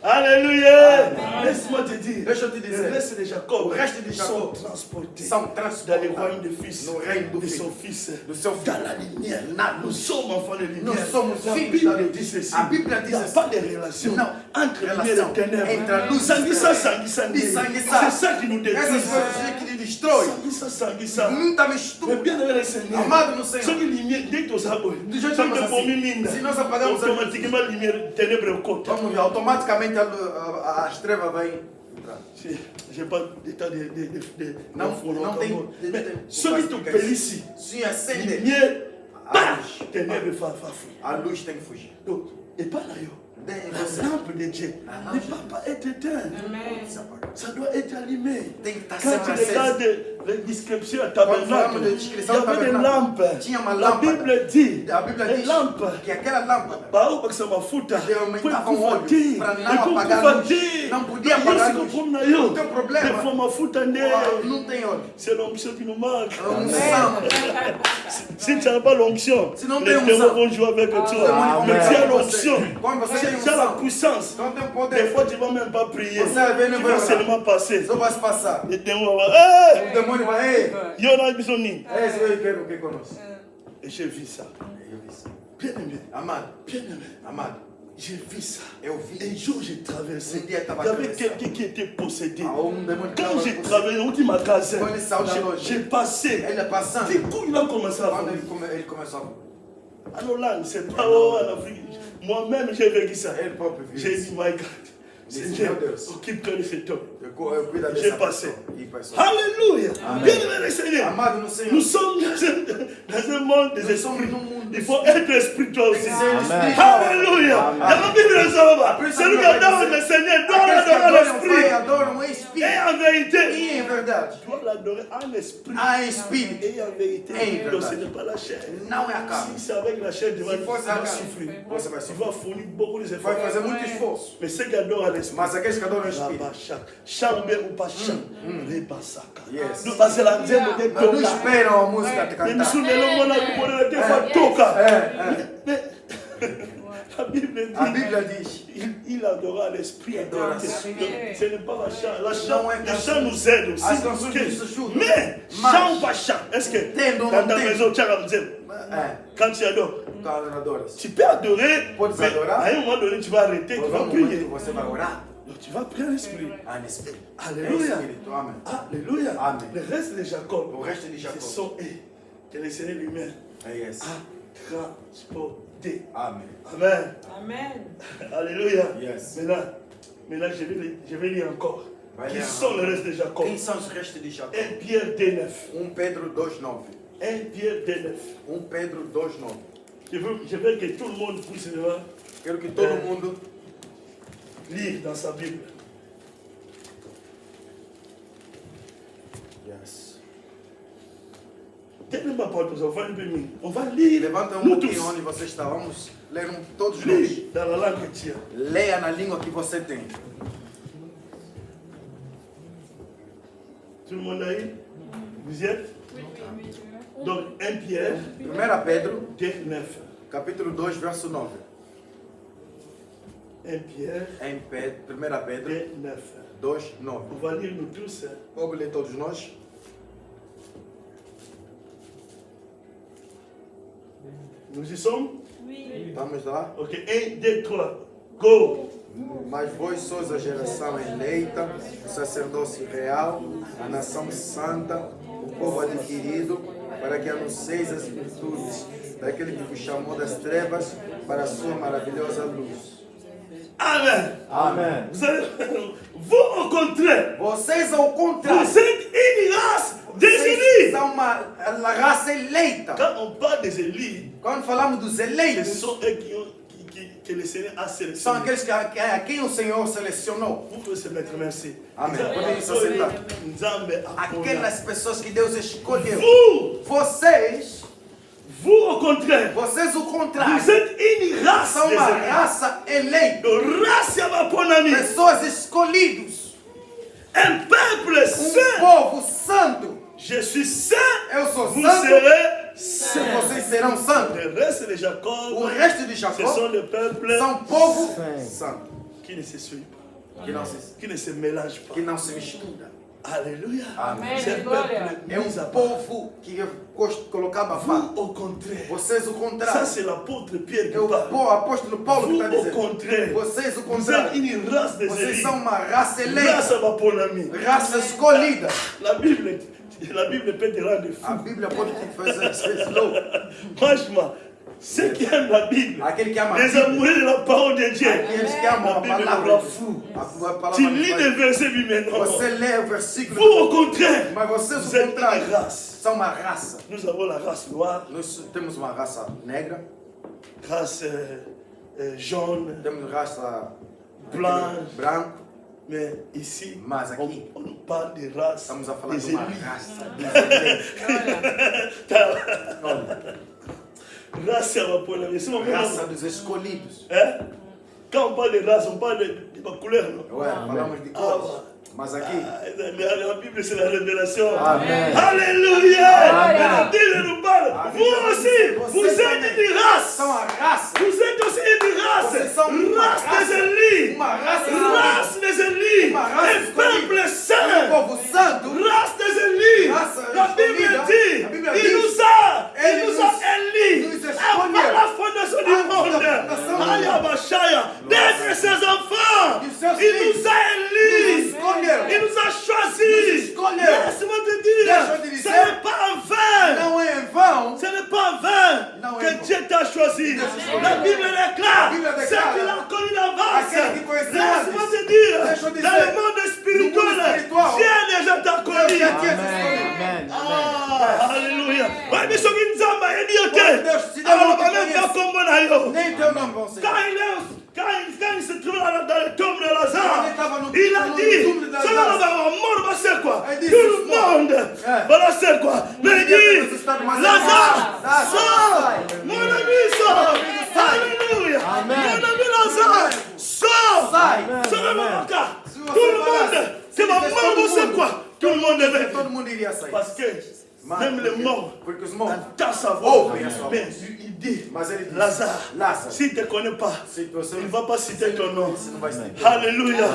Alléluia. Laisse-moi te dire. Le reste de Jacob sont transportés dans les royaumes de fils de son fils. Dans la lumière. Nous sommes enfants de lumière. La Bible dit ceci. Il n'y a pas de relation entre lumière et ténèbres. C'est ça qui nous détruit. Mais bien aimé le Seigneur. Ceux qui lumière, dès que nous avons automatiquement lumière ténèbres au côté. Automaticamente a estrela vai entrar. J'ai pas d'état de não tem. Ceux qui te pélicient, lumière, ténèbres fuir. A luz tem que fugir. Donc, et pas d'ailleurs. La lampe de Dieu ne peut pas être éteinte. Ça doit être allumé. Quand tu regardes les descriptions à tabernacle, il y avait des lampes. La Bible dit, les lampes, parce que ma fouta, pour convertir, c'est l'onction qui nous manque. Si tu n'as pas l'onction, les démons vont jouer avec toi. Mais tu as l'onction. Tu as la puissance. Des fois, tu ne vas même pas prier. Tu vas seulement passer. Les démons vont il y en a besoin. Et j'ai vu ça. Bien aimé. Bien aimé. J'ai vu ça. Un jour, j'ai traversé. Il y avait quelqu'un qui était possédé. Quand j'ai traversé dans le magasin, j'ai passé. Du coup, il a commencé à vomir. Alors là, c'est pas en Afrique. Moi-même, j'ai vécu ça. J'ai dit, my God. Seigneur, meu Deus, occupe-toi de cet homme. cuida J'ai dessa passé. pessoa. E passou. Alléluia. Amen. Bien-aimé Seigneur. Amado no Senhor, Nous sommes dans un monde des Nous sommes esprits. dans un monde Il faut être esprit toi aussi. Amen. Alléluia. Amen. Dans la Bible, nous sommes Après, celui qui ça adore veut dire- le Seigneur doit aqueles que l'adorer en adoram o Pai esprit. adoram o Et Espírito. en vérité, E em verdade, tu dois l'adorer en esprit. há Espírito. Et en vérité, Et donc verdade. ce n'est pas la chair. Não é a carne. Si c'est avec la chair, tu vas Se fosse a carne, souffrir. você vai Tu sofrer. vas fournir beaucoup d'efforts. Vai fazer muito esforço. Mais ceux qui adorent en esprit, Mas aqueles que adoram o Espírito, chambe ou pas chambe, rebasaka. Yes. Nous passons la deuxième de não toca. esperam a música te Mais nous cantar. sommes les moments où on a des fois toca. Mais la Bible A dit, Bíblia diz, il adora l'esprit. Adora Donc, l'esprit. ce n'est pas la chant. La Não chant, é le canção. chant nous aide aussi. As canções Que- nos ajudam. Mais Mas- chant ou pas chant, est-ce que Entendo ou dans não ta entendo? maison, tu as la deuxième? Quand tu adores, Quando adoras. tu peux adorer, Podes mais adorar. à un moment donné, tu vas arrêter, tu Por vas um momento prier. você vai orar. Donc tu vas prier l'esprit. Há Espírito. Alléluia. Espírito. Amém. Alléluia. Amen. Le reste de Jacob, O resto de ce Jacob. sont eux que le Seigneur lui-même É esse. a transporté. Amém. Amen. Amen. Alléluia. Yes. Maintenant je vais lire encore. Vai Qui ler sont le reste de Jacob? Quem são os restos de Jacob? 1 Pierre 2,9. 1 Pedro 2,9. 1 Pierre 2,9. 1 Pedro 2,9. Je veux que tout le monde puisse Quero que todo mundo lire dans sa Bible. yes. Tenez ma porte, on va lire. On va lire. Levanta Nous pouquinho tous. onde você está. Vamos ler todos nós. Lire dans la langue que tu as. Leia na língua que você tem. Tout le monde a eu? Vous y êtes? Donc 1 Pierre 1 Pedro, 2,9. capítulo 2, verso 9. 1 Pierre 1 Pedro 2,9. 2, 9. On va lire nous tous. Hein. Vamos ler todos nós. Nous y sommes? Vamos lá. Ok, 1, 2, 3. Go! Mas vós sois a geração eleita, o sacerdócio real, a nação santa, o povo adquirido, para que anuncieis as virtudes daquele que vos chamou das trevas para a sua maravilhosa luz. Amen! Amém. Vous, au contraire, Vocês, ao contrário, vous êtes une race des vocês élites. são uma raça eleita. Quand on parle des élites, Quando falamos dos ce eleitos, sont eux que le Seigneur a são sélectionnés. aqueles a quem o Senhor selecionou. Vous pouvez se mettre, merci. Amém. Podem se assentar. Nzambe apona. Aquelas pessoas que Deus escolheu. Vous, Vocês, au contraire, vocês o vous contrário, êtes une race são des uma élites. raça eleita. Race à ma bonne amie. Pessoas escolhidos. Un peuple saint. Povo santo. Je suis saint. Eu sou Vous santo. serez E saints. vocês serão santos. Le reste de O Jacob, resto de ce Jacó sont les peuples são povo santo. qui ne se suivent pas, Que qui ne se mélangent pas. não se mistura. Alléluia. Amém. C'est un peuple É mis à part. povo que é colocado a Vous, par. au contraire, Vocês o ça contrário. c'est l'apôtre Pierre É qui o parle. apóstolo Paulo que Vous, está au dizendo. contraire, Vocês o vous êtes contrário. une race des Vocês élites. são uma raça Race eleita. à ma bonne amie. Raça escolhida. La Bible peut te rendre A fou. Bíblia pode te fazer ser louco. Franchement, ceux qui aiment la Bible, Aquele que ama a les Bíblia. amoureux de la parole de Dieu, Aqueles que la amam a Bible nous palavra. rend fou. A palavra Tu nos lis faz- des versets, oui, mais non. Você lê o versículo. Vous, au contraire, Mas vocês vous o êtes une contrário. race. São uma raça. Nous avons la race noire, Nós temos uma raça negra, race jaune, temos raça Blanc. branco, mais ici, mas aqui on nous parle de race estamos a falar des de uma élites. raça dos eleitos. Olha, Race à ma bonne amie. C'est mon raça dos escolhidos. Hein? Quand on parle de race, on parle de ma couleur, non? Ué, falamos de cores. Mas aqui, La Bible, c'est la révélation. Amen. Alléluia. Amen. La Bible nous parle. Amen. Vous aussi, vous êtes une race. são a raça. Vous êtes aussi une race. Vocês são uma Race des raça. élites. Uma raça Race des élites. Uma raça Un peuple escolhida. saint. Povo santo. Race des élites. Raça La Bible escolhida. dit, La Bible il dit, nous a nous élis nous avant escolheu. la fondation du Avant monde. la fondation du Aya monde. Bashaya, d'être ses enfants. De seus Il nous filhos. a élis. Nous escolheu. Il nous a choisis. Nous escolheu. Laisse-moi te dire, Deixa eu te ce dizer. n'est pas en vain. Não é em vão. Ce n'est pas en vain Não é que em vão. Dieu t'a choisi. Deus te escolheu. La Bible déclare, A Bíblia ceux déclare. qui l'ont connu d'avance. Aquele que conheceu Laisse-moi antes. te dire, Nayo. Nem teu nome vão ser. Quand il se trouvait dans le tombe de Quando Lazare, ele estava no il a dit, túmulo de ça va Lázaro, mort, c'est quoi? Il dit, Tout le c'est mort. monde, voilà c'est quoi? Mais il dit, ressuscitado, mas Lazare, Lazare, sors! sai. Mon ami, sors! sai. Alléluia! Amen. Mon ami Lazare, sors! Sai. Sors mon cas! Se Tout você le monde, falasse, c'est se ma fizesse mort, todo c'est mundo, quoi? Tout le monde est todo mundo iria sair. Parce que Mas, même les porque- morts Porque os mortos. entendent sa voix. Ouvem a sua Mais voz. il dit, Mas ele diz, Lazare, Lázaro, s'il ne te connaît pas, se você il ne va pas citer ton nom. você não vai se Alléluia.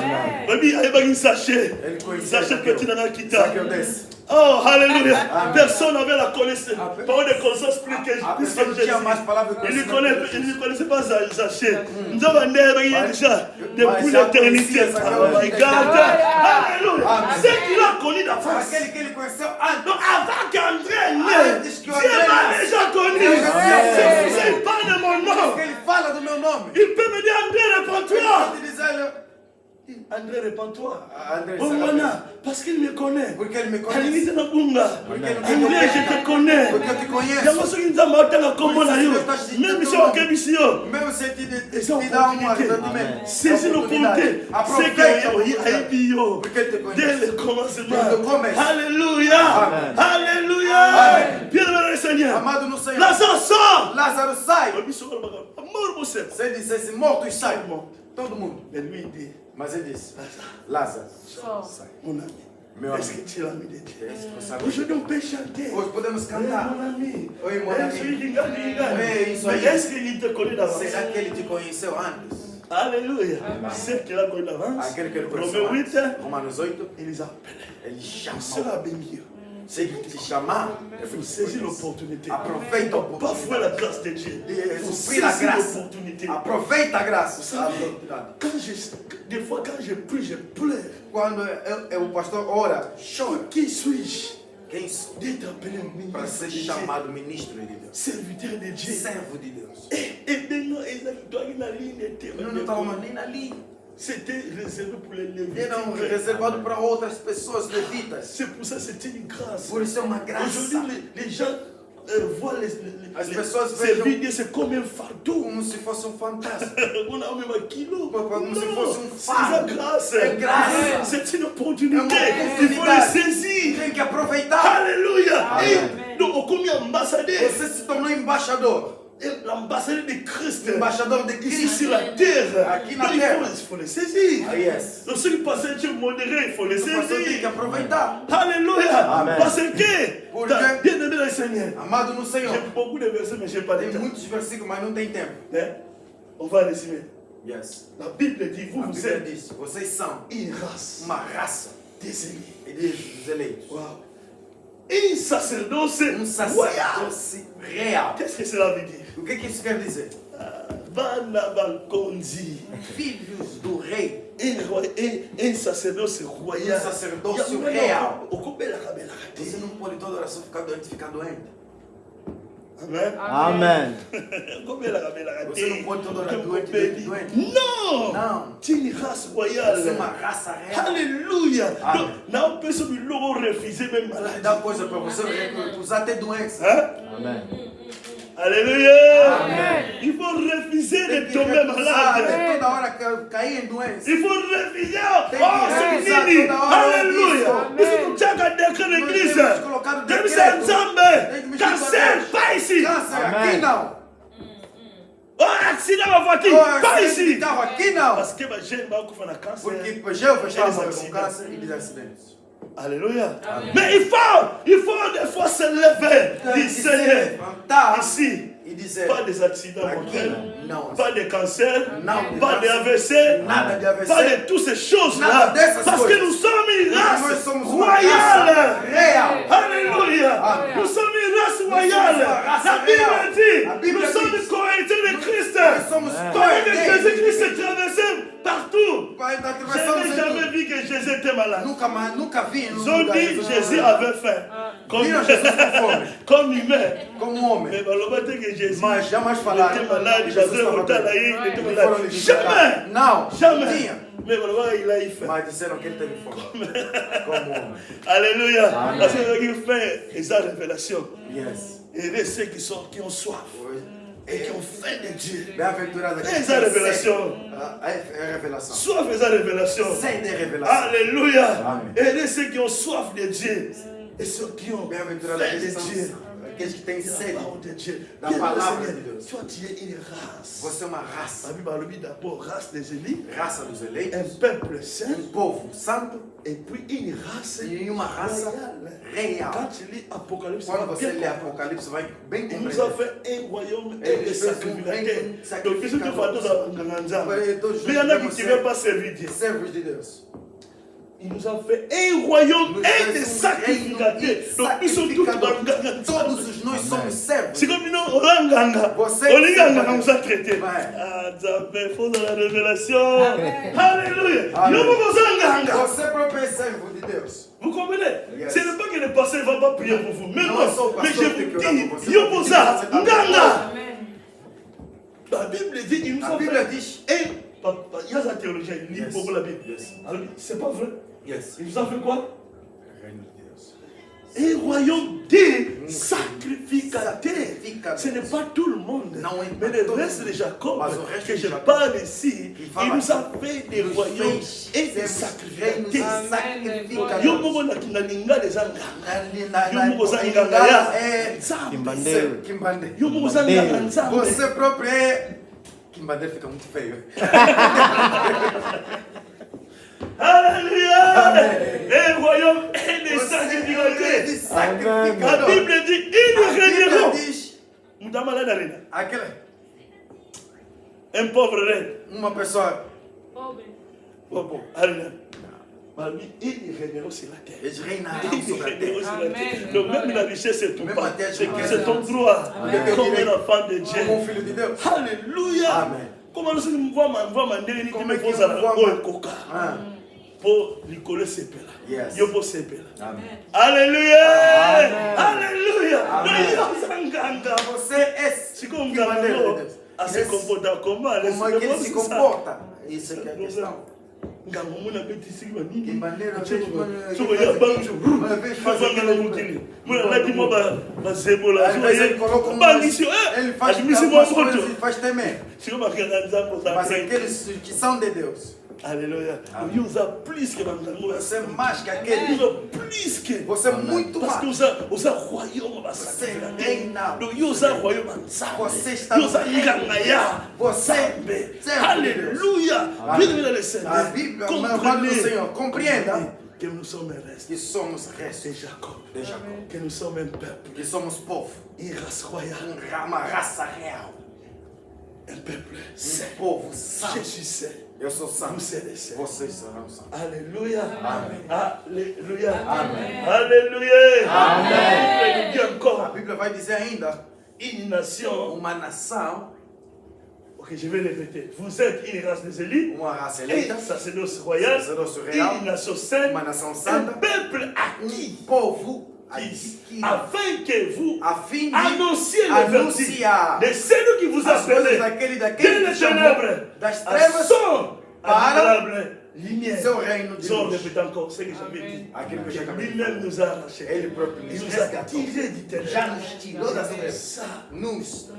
Baby, il va sachet. Ele conhecia Sachet Zaqueu. petit dans la kita. Zaqueu desce. Oh, alléluia. Amen. Personne n'avait la connaissance. Parole de connaissance plus que A plus pessoa que não tinha Jésus. mais palavra de Il ne conhecimento. connaissait pas Zaché. Nous avons un déjà depuis já l'éternité. conhecia Zaqueu. Oh my God. Alléluia. Amen. C'est qu'il a connu d'avance. Aquele que ele conheceu antes. Donc avant qu'André naisse, Antes que o Dieu André m'a naisse. déjà connu. Amen. C'est pour ça qu'il parle de mon nom. Porque ele fala do meu nome. Il peut me dire André, Ele réponds-toi. pode dizer, André, réponds-toi. André, Oh, Mana, parce qu'il me connaît. porque ele me André, conhece. je te connais. André, je te connais. Porque eu te conheço. Yango soki nzambe atanga kombo na yo même si okebisi yo Mesmo se te eza dá uma opportunité saisis l'opportunité c'est que ayebi yo Porque ele te dès conhece. le commencement Dès le commencement. alléluia Amen. alléluia Amen. bien-aimé le Seigneur Amado no Senhor. Lazare sort Lázaro sai. mort você Se ele dissesse mortos sai. Todo mundo. mais lui il dit Mas ele disse, Lázaro, sai. mon ami Meu est-ce amigo. que tu es l'ami de Dieu Est-ce que sabe? aujourd'hui on peut chanter Hoje podemos cantar. mon ami Oi, mon ami. mais isso aí. est-ce qu'il te connaît d'avance Será que ele te conheceu antes? Alléluia. C'est qu'il a connu d'avance. Aquele que ele conheceu Romains 8, antes. Romanos 8. il les a appelés. Ele Il chamou. sera béni. Se ele te chamar, Il faut saisir l'opportunité. aproveita a Parfois oportunidade. la grâce de Dieu. Il faut Suprir a saisir graça. l'opportunité. Aproveita a graça. Vous savez, des fois quand je prie, je pleure. Quando o pastor ora, chora. Qui suis-je Quem sou? d'être appelé Para ministre ser de Dieu, chamado ministro de Deus. serviteur de Dieu? Servo de Deus. Et maintenant, toi, il a ligne Nós não estávamos nem na linha. c'était réservé pour les Lévites. Eram reservados para outras pessoas levitas. C'est pour ça que c'était une grâce. Por isso é uma graça. Aujourd'hui, les gens voient As pessoas ces vejam vidéos, c'est comme un fardeau. como se fosse um fantasma. On a même un kilo. Como se fosse um C'est fardo. la grâce. É graça. C'est une opportunité. É uma Il faut oportunidade. les saisir. Tem que aproveitar. Alléluia. Et donc, comme ambassadeur, Você se tornou embaixador. l'ambassadeur de Christ. Embaixador de Ici Cristo. sur la terre. Aqui na Donc, il terra. faut les saisir. Ah, yes. Donc, ceux qui passent un Dieu modéré, il faut les O pastor tem que saisir. aproveitar. Alléluia. Amen. Parce que, Porque- bien aimé le Seigneur, Amado no Senhor. j'ai beaucoup de versets, mais je n'ai pas de Tem temps. muitos versículos, mas não tem tempo. Hein? On va résumer. Yes. La Bible dit, vous, A vous Bíblia êtes diz: vocês são une race uma raça désignée. dos eleitos. Wow. Un sacerdoce royal. Sacerdócio real. Qu'est-ce que cela veut dire? O que isso quer dizer? Bana Balkonzi. Filhos do rei. Un sacerdoce royal. Sacerdócio real. Amen. Você não pode toda oração ficar doente, ficar doente. Amen. Você não pode toda hora doente. Non. Não. Tu es une race royale. Você é uma raça real. Alléluia. Amen. Donc, não penso me logo refuser même maladie. Dá coisa para você recusar até doença. Hein? Amen. Alléluia. Amen. Il faut refuser Tem de que tomber recusar, malade. toda hora cair em doença. Il faut refuser. Tem Oh, que c'est recusar fini. toda hora Alléluia. isso. Isso tu tinha que décret l'église. Nós temos que colocar no Deve decreto. ser Tem que ensemble. mexer com Cancer, Deus. pas ici. Câncer, Amen. aqui não. Oh, accident à voiture, Oh, pas acidente de ici. carro, aqui não. Parce que ma jeune va faire un cancer. Porque Jeová estava com accidents. câncer e des acidentes. Alléluia. Mais il faut des fois se lever. Tem Dis que se Seigneur, levantar ici, e dizer: pas des accidents aqui mortels. não. Pas de cancer, Não. pas de AVC, Nada de AVC. pas de toutes ces choses-là. Nada dessas Parce que coisas. nous sommes une Nós race somos uma royale. raça real. Alléluia. Amen. Nous sommes une race somos royale. uma raça La Bible real. dit, A Bíblia nous sommes diz. cohéritiers de Christ. Nós somos Comment que coerentes. Jésus-Christ s'est traversé partout. Pai, nós Je atravessamos n'ai em jamais tudo. vu que Jésus était malade. Nunca vi em Ils ont lugar dit Jésus avait faim. Comme, Viram Jesus com fome, comme humain. como homem. Mais baloba te que Jésus Mas jamais il falaram était malade, que Jésus Jesus estava montait là, bem. il était Foram malade. lhe Jamais. visitar. Não, Jamais. tinha. Mais baloba il a eu faim. Mas disseram que ele teve fome. Como homem. Alléluia. Parce que il fait sa révélation. Yes. Et les ceux qui ont soif. et qui ont faim de Dieu. Bem-aventurado Fais la révélation. É revelação. Soif de la révélation. Sem de revelação. Alléluia. Amen. Aidez ceux qui ont soif de Dieu et ceux qui ont Bem-aventurado faim de aqueles Dieu. aqueles que têm De la sede parole de Dieu. da Bien, palavra Seigneur, de Deus. toi, tu es une race. Você é uma raça, La Bible a dit d'abord race des élus, raça dos un eleitos, peuple saint, povo santo et puis une race e uma raça royale. Quand real. tu lis Apocalypse, Quando tu vas você bien lê comprendre. Apocalipse, vai bem Il nous a compreender. fait un royaume et Ele des fez sacrificateurs. sacrificateur. Donc, qu'est-ce que tu vas dire? Todos Mais il y en a devemos qui ne ser veulent pas servir Dieu. servos de Deus. Il nous a fait un royaume Nous et des sommes sacrificateurs. Donc, ils sont tous sacrificadores. Todos nós somos servos. c'est comme nous, Oranganga. Você Oranganga serve. nous a traités. Ouais. Ah, Zambé, faut de la révélation. Alléluia. Amen. Nous sommes Oranganga. Você próprio é servo de Deus. Vous comprenez? Yes. Ce n'est pas que le pasteur ne va pas prier pour vous. Mais Non, moi, son mais je pasteur vous fait que là, dis, vous- Yobosa, c'est pas- Nganga. Amen. La Bible dit, il nous A a Bíblia fait. diz. Et, il y a sa théologie, il lit Yes. beaucoup la Bible. Yes. Alors, c'est pas vrai. Yes. Il nous a fait quoi? Reino de Deus. Un royaume des sacrificateurs. Sacrificateurs. Ce n'est pas tout le monde. Non, oui, mais pas le tout le reste monde. de Jacob, Mais le reste que de je Jacob, parle ici, il il fala nous a fait des Nos royaumes fez et des sermos sacrificateurs. reinos sacrificadores. Yo moko na linga des anganga. Na Yo moko za nganga Lingala ya é Nzambe. ser Kimbande. Yo moko za nganga Nzambe. Você próprio é. Kimbande fica muito feio. Alléluia. Amen. Un royaume et des Você é sacrificateurs. de La sacrificador. Bible dit, ils A Bíblia régneront. diz Mutama la darena. aquela Un pauvre reine. uma pessoa Pobre. Bon, Arena. Mamie, ils régneront sur la terre. eles reinarão Ils sobre a régneront terra. sur la terre. Amen. Donc même la richesse, c'est tout Même pas. la terre, C'est ton droit. Amen. Comme un enfant de Dieu. Como um filho de Deus. Alléluia. Amen. Comment nous sommes voir ndenge nini Como é que me eu vou amar? koka Ah, pour Nicolas sepela. Yes. Yo po sepela. amém. Alléluia. Amen. Alléluia. Amen. Yo sanganga. Você é Si comme Kimbande de nganga Deus. a se Yes. comporta comment? Como é que ele se comporta? Isso é que é a questão. Nganga muna beti siki ba nini? Kimbandeiro, às vezes, quando Soko ele ya faz banjo. aquilo, uma vez faz Fazanga na aquilo, mutili. Muna lati mo ba zebola. Às vezes ele coloca um. Bangisho. Ele faz Admisi mo algumas coisas moto. e faz temer. Si comme nganga nzambo za Mas frente. aqueles que são de Deus, Alléluia. Amen. Il usa plus que Bangango. você é mais que Il aquele. usa plus que. Você é muito Parce que mais. usa royaume Você sacrificateur. reina. Donc usa royaume nzambe. Você está no Usa reino. ngangaya. Você Nzambe. serve Alléluia. Amen. Bien aimé le A Seigneur. Bíblia, a mão do Senhor, compreenda que nous sommes un reste que somos de restos Jacob. de Jacob, Que nous sommes un peuple. que somos povo, Une race royale. uma raça real, Un peuple saint. povo Je santo. suis saint. Eu sou Vous santo, serez saints. vocês serão santos. Alléluia. Amen. Alléluia. Amen. Alléluia. Amen. Il dit A encore, Bíblia vai dizer ainda, une nation. uma nação, Ok, je vais répéter. Vous êtes une race des élus. uma raça Et eleita, sacerdoce royal. sacerdoce real, Une nation sainte. uma nação Un santa, peuple acquis. povo Qui, adquirido, afin que vous a fim de annonciez le verdict anunciar de celui qui vous as coisas appelait daquele de daquele les que chamou ténèbres das à trevas son para admirable lumière. seu reino de Son luz. répète encore ce que j'avais dit. Aquilo que eu já acabei de Lui-même falar. nous a arrachés. Ele próprio Il nos nous a resgatou. tirés du ténèbre. Já nos tirou das Et trevas. ça, Nos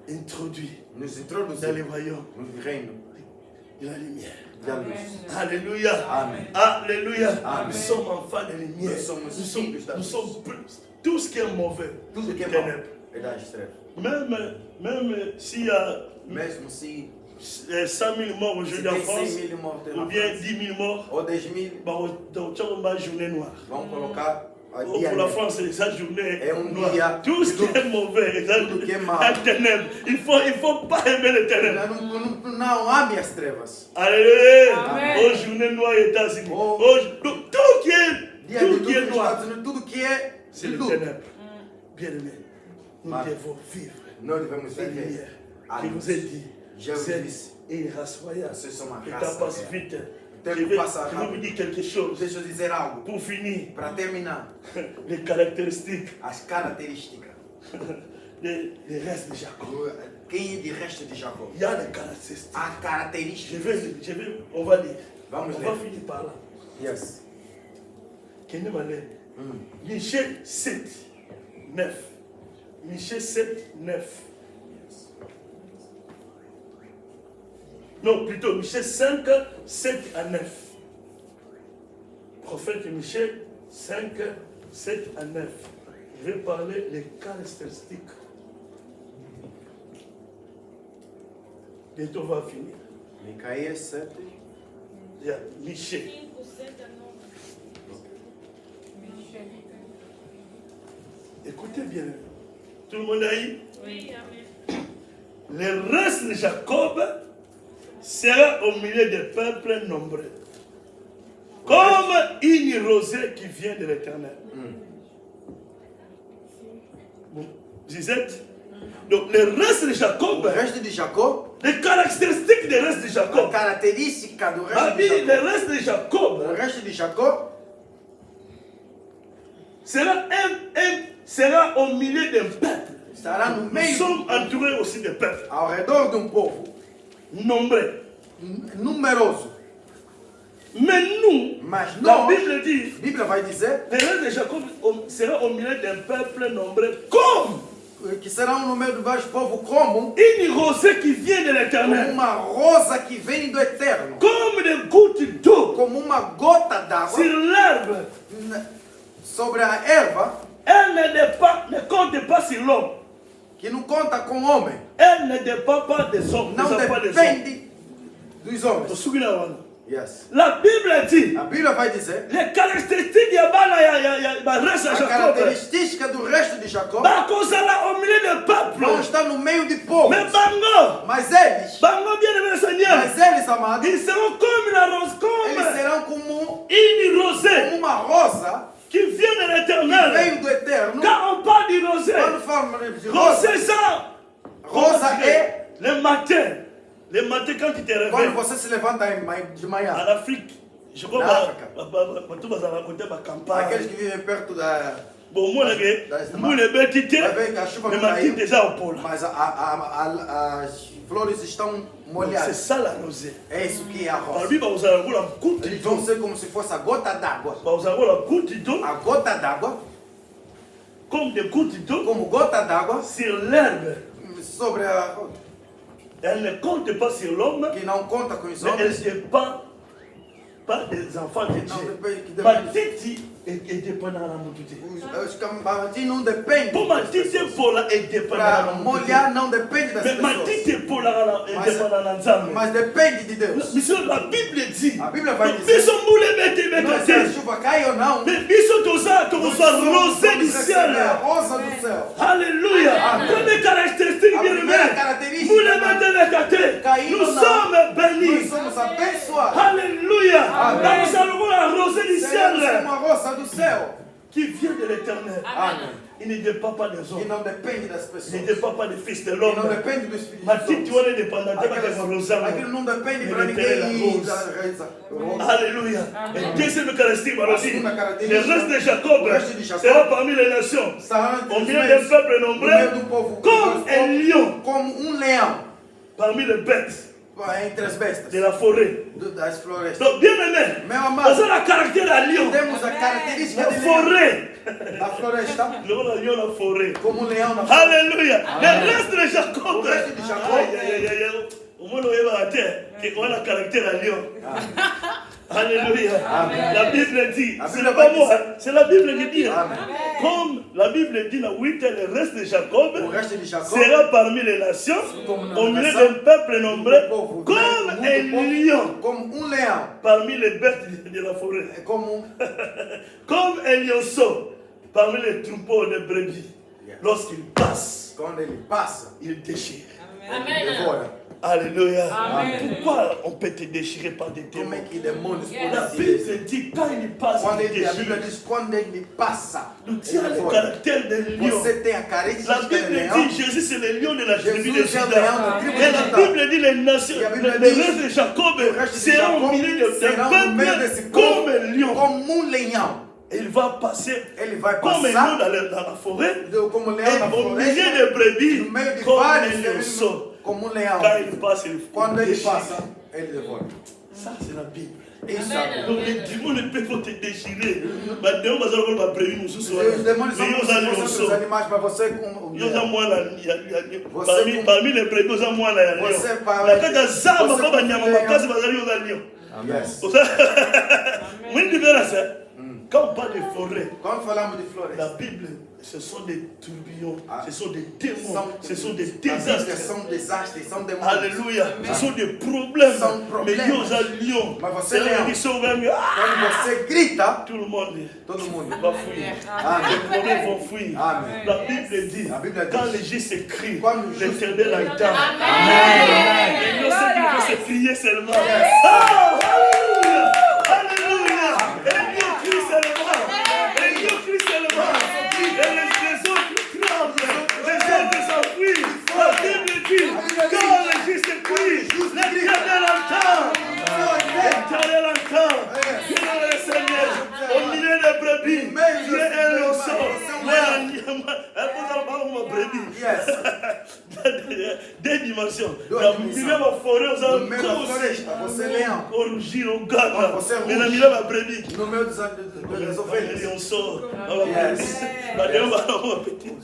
introduit nos dans introduziu le royaume no reino de la lumière. da luz. Alléluia. Amen. Alléluia. Amen. Nous sommes enfants de lumière. Nous sommes filhos da nous luz. sommes tout ce qui est mauvais. Tudo c'est que é du mau ténèbre. é das trevas. Même s'il y a Mesmo se 100 000 morts aujourd'hui en tem France, 100 mil mortos ou na bien França, 10 000 morts, ou 10 mil, donc tu as une journée noire. vão colocar a Pour dia la negra. France, c'est sa journée Et on dit, noire. Tout ce qui est mauvais, Tudo que é mau. la ténèbre. Il faut pas aimer les ténèbres. Não ame as trevas. Alléluia. Amen. Aux journées noires aux États-Unis. Oh. Donc, tout qui est, Dia de tout luz qui est nos noir, Estados Unidos, tudo que é c'est de les luz. ténèbres. Bien aimé, nous Amen. devons vivre Nós devemos la viver. lumière. a Je luz. vous ai dit, Je vous vous êtes disse, une race royale. vocês são uma Le temps raça passe real. vite. tempo Je vais passa vous rápido. dire quelque chose. Deixa eu dizer algo. Pour finir, Para terminar, les caractéristiques as características. des restes de Jacob. Quem é de resto de Jacob? Il y a les caractéristiques. A característica. On va lire. Vamos On va ler. finir par là. Yes. Quel est malin? Michée 7, 9. Michée 7, 9. Non, plutôt Michée 5, 7 à 9. Prophète Michée 5, 7 à 9. Je vais parler des caractéristiques. Bientôt on va finir. Micaías 7. Il y a Michée. 5, 7 à 9. Écoutez bien. Tout le monde a eu? Oui, amen. Le reste de Jacob sera au milieu des peuples nombreux. Comme une rosée qui vient de l'Éternel. Bon, Gisette. Donc le reste de Jacob, O resto de Jacó, les caractéristiques du reste de a Jacob. característica do resto Ah de oui, le Jacó. reste de Jacob O resto de Jacó sera au milieu d'un peuple. estará no Nous meio, sommes entourés aussi de peuples. ao redor de um povo Nombreux. numeroso. Mais nous, Mas la nós, Bible dit, a Bíblia vai dizer le reste de Jacob sera au milieu d'un peuple nombreux comme que será no meio de vários povos como une rosée qui vient de l'Éternel. uma rosa que vem do Eterno, Comme des gouttes d'eau como uma gota d'água sur l'herbe. sobre a erva, Elle ne compte pas sur l'homme. que não conta com o homem, Elle ne dépend pas des hommes. não Des enfants des hommes. depende dos homens. Yes. Yes. La Bible dit A Bíblia vai dizer les caractéristiques de reste de a Jacob. característica do resto de Jacó Bah, qu'on sera au milieu des vão peuples. estar no meio de povos. Mais Bango, Mas eles, Bango bien aimé Seigneur, mas eles, amados, ils seront comme la rose, eles comme serão como une rosée uma rosa qui vient de que l'Éternel. veio do Eterno. Quand on parle du rosée, Quando falamos de rosa, rosée ça, rosa é le matin quand tu te quando réveilles, você se levanta de en manhã. Afrique, je crois Na que tu vas raconter ma campagne. Aqueles que vivem perto da... Bon, moi, Vai les bêtises, ver que a chuva mais não ma caiu, tite déjà au pôle. mas as flores estão C'est molhadas. ça la rosée. É isso que é a Alors rosa. lui, vous allez la goutte Eles vão d'eau. ser como se fosse a gota d'água. Vous allez la goutte d'eau, A gota d'água, comme des gouttes d'eau, como gota d'água, sur l'herbe. sobre a... Elle ne compte pas sur l'homme, que não conta com os mais elle homens. ne dépend pas des enfants de Não Dieu. depende, que Ma depende. titi est dépendant de la moutouté. Os camarotinhos não dependem Pour ma das titi, pessoas. pour la est dépendant de Para la moutouté. molhar não depende das Mais ma pessoas. titi, pour la est Mas- dépendant de l'ensemble. Mas depende de Deus. Monsieur, la Bible dit, A Bíblia vai donc, dizer, biso moule bete não se a bete. chuva cai ou não, Mais biso toza, tu reçois rosée du receber ciel. a rosa do céu. Alléluia. Première caractéristique, A bien primeira aimé. característica, Moule bete bete. Caído Nous não. sommes nós bénis. somos abençoados. Alléluia. Amen. Nous allons la rosée du Seremos ciel uma rosa do céu. qui vient de l'éternel. Amém. Il ne dépend pas des Que hommes. não depende das Il pessoas. ne Que dépend pas des fils de não l'homme. depende dos filhos Ma dos petite, homens. tu es dépendant de Rosa. Aquilo não depende Mais para l'éternel, la ninguém. rose. Rosa. Alléluia. Et deuxième caractéristique, La alors, seconde le caractéristica, reste de Jacob le reste de Jacob sera parmi les nations, Estará entre au os milieu meios, des peuples no meio do nombreux, povo, comme un lion como leão parmi les bêtes entre as bestas de la forêt. das florestas. Donc, bien aimé, Meu on amado, a le caractère à lion, temos a característica la de leão forêt. da floresta, Le lion, la forêt. como leão na floresta. Alléluia. Le reste de Jacob. Le reste de Jacob. Aïe, aïe, aïe, aïe. Au moins, on va à terre. On a le caractère à lion. Alléluia. La Bible dit, La ce Bible n'est pas dit moi, ça. c'est la Bible qui dit. Amen. Comme la Bible dit dans 8, le reste de Jacob O resto de Jacob sera parmi les nations, Comme au milieu nation, d'un peuple nombreux, povo, comme muito un povo, lion como leão, parmi les bêtes de la forêt, como comme un lionceau parmi les troupeaux de brebis. Yes. Lorsqu'il passe, quando ele passa, il déchire. ele devora. Alléluia. Amen. Pourquoi on peut te déchirer par des Como démons? é que demônios La podem se Bible dit quand il passe, Quando il ele, a Bíblia déchire. diz quando ele passa, Tu as ele le devora. caractère d'un lion. Você tem a La característica de Bible leão. dit Jésus c'est le lion de la tribu de Jesus é o Juda. leão da tribo Et de la Judá. Bible dit les nations, Et la Bible le dit, reste de Jacob le reste de sera au Jacob milieu de será no meio desse peuple povo comme un lion. como leão. Et il va passer Ele vai comme un lion passar dans la forêt como et leão na au milieu floresta, des brebis no meio de comme un vários lionceau. como leão. Quand il passe, il Quando ele déchire. passa, ele devora. Ça, c'est la Bible. Isso. Donc les démons ne peuvent te déchirer. Mais les démons vont pas prévenir nous. Os demônios são como se fossem os animais, mas você com Parmi les brebis, ils ont moins la lion. La tête de Zama, pas Nyama, ma case, va aller aux lions. Yes. Une différence. Quand on parle de forêt, Quando falamos de la floresta, Bible, ce sont des tourbillons, Ah. ce sont des démons, ce sont des as Bíblias désastres. são desastres, são demônios. Alléluia. Ce sont des problèmes. São Mais problemas. Dieu aux lions. Mas você C'est là leão. qu'ils sont même. Quando você grita, Tout le monde todo mundo. va fuir. Amém. Les problèmes vont fuir. Amen. La Bible dit, La Bible dit, quand les justes s'écrient, quand le juste- l'Éternel entend. Amen. Et nous, ceux qui vont se crier seulement. Ah, Alléluia. Alléluia. Et Dieu crie seulement. Et Dieu crie seulement. Et les autres tremblent. Les autres s'enfuient. La Bible dit, quand les justes crient, l'Éternel entend. L'Éternel entend. Dieu est le Seigneur. Au milieu des brebis, Dieu est le son. Des dimensions. La milieu va forêt aux No meio da floresta, você é leão. corrigir au gars. Você é Mais la rouge. milieu va brebis. No meio das ovelhas. On sort. Yes.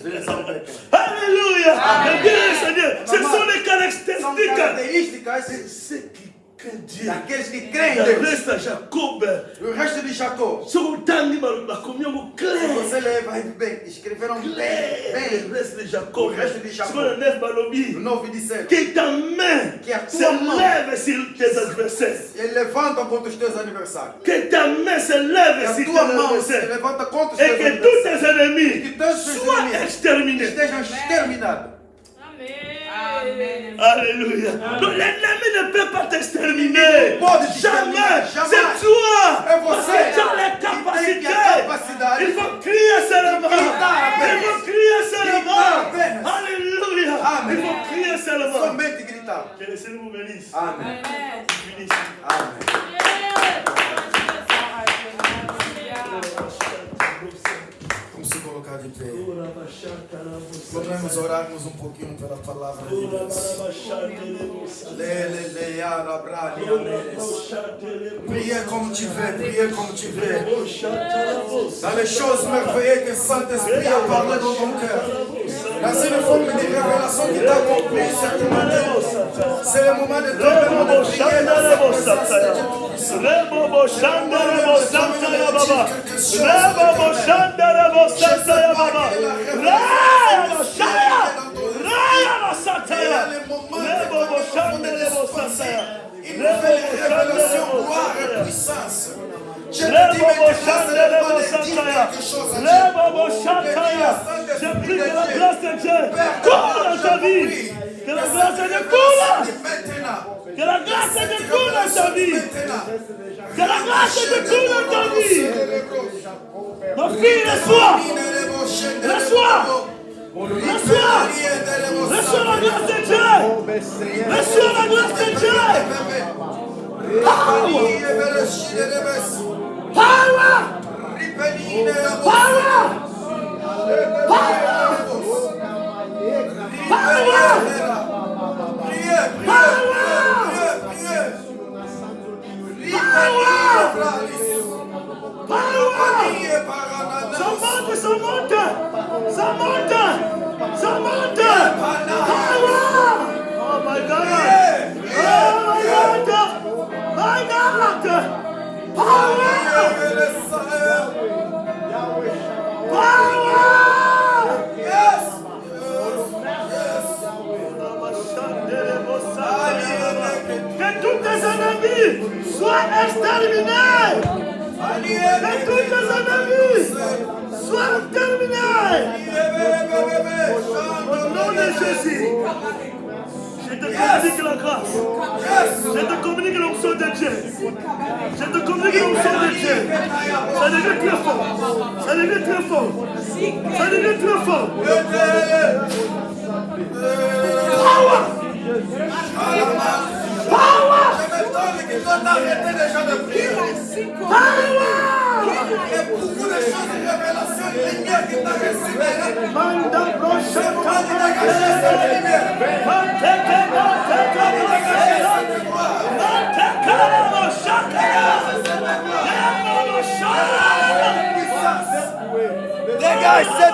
Eles são pequenos. Alléluia. Mais bien, Seigneur, ce Maman, sont les São caractéristiques. características Ceux qui craignent Dieu. daqueles que creem em Le Deus. reste à Jacob. O resto de Jacó, Ce qu'on t'a dit, la communion se claire. você ler, vai bem. Escreveram bem. Le reste de Jacob. Le reste de Jacob. Ce qu'on a neuf balobi. O 9 disseram. Que ta main Que a tua se mão lève sur tes adversaires. ele levanta contra os teus aniversários. Que ta main se Que lève a sur tua tes mão se adversaires. levanta contra os Et teus que tous adversários. tes ennemis Que todos os teus soient inimigos exterminés. estejam exterminados. Amen. Alléluia. Donc l'ennemi ne peut pas t'exterminer. Pode te Jamais. exterminar, jamais. C'est toi. É Parce você que tu as les que tem capacités. a capacidade. Il faut crier seulement. Gritar apenas. Il faut crier seulement. Gritar apenas. Alléluia. Amen. Il faut crier seulement. Somente gritar. Que le Seigneur vous bénisse. Amém. Bénisse. Amém. Vamos se colocar de pé. Vamos orarmos um pouquinho pela palavra de Deus. Lele, ara, brali, ameles. Priez comme tu veux, priez comme tu veux. Dans les choses merveilleuses que Saint-Esprit a parlé dans ton cœur. Dans une forme de révélation qui t'a compris cette matin. C'est le moment de tremblement de prier dans cette présence de Dieu. Une nouvelle révélation, gloire et puissance. Je te dis maintenant, c'est le moment de dire quelque chose à Dieu. Je prie que la grâce de Dieu coule dans ta vie. Que la grâce de Dieu coule. Que la grâce de Dieu coule dans ta vie. Que la grâce de Dieu coule dans ta vie. Ma fille, reçois. Reçois. Reçois. Reçois la grâce de Dieu. Reçois la grâce de Dieu. Power. Que tous tes ennemis soient exterminés. Que tous tes ennemis soient exterminés. Au nom de Jésus, je te communique la grâce. Je te communique l'onction de Dieu. Je te communique l'onction de Dieu. Ça devient très fort. Ça devient très fort. Ça devient très fort. Power! Power! Power! témoignage.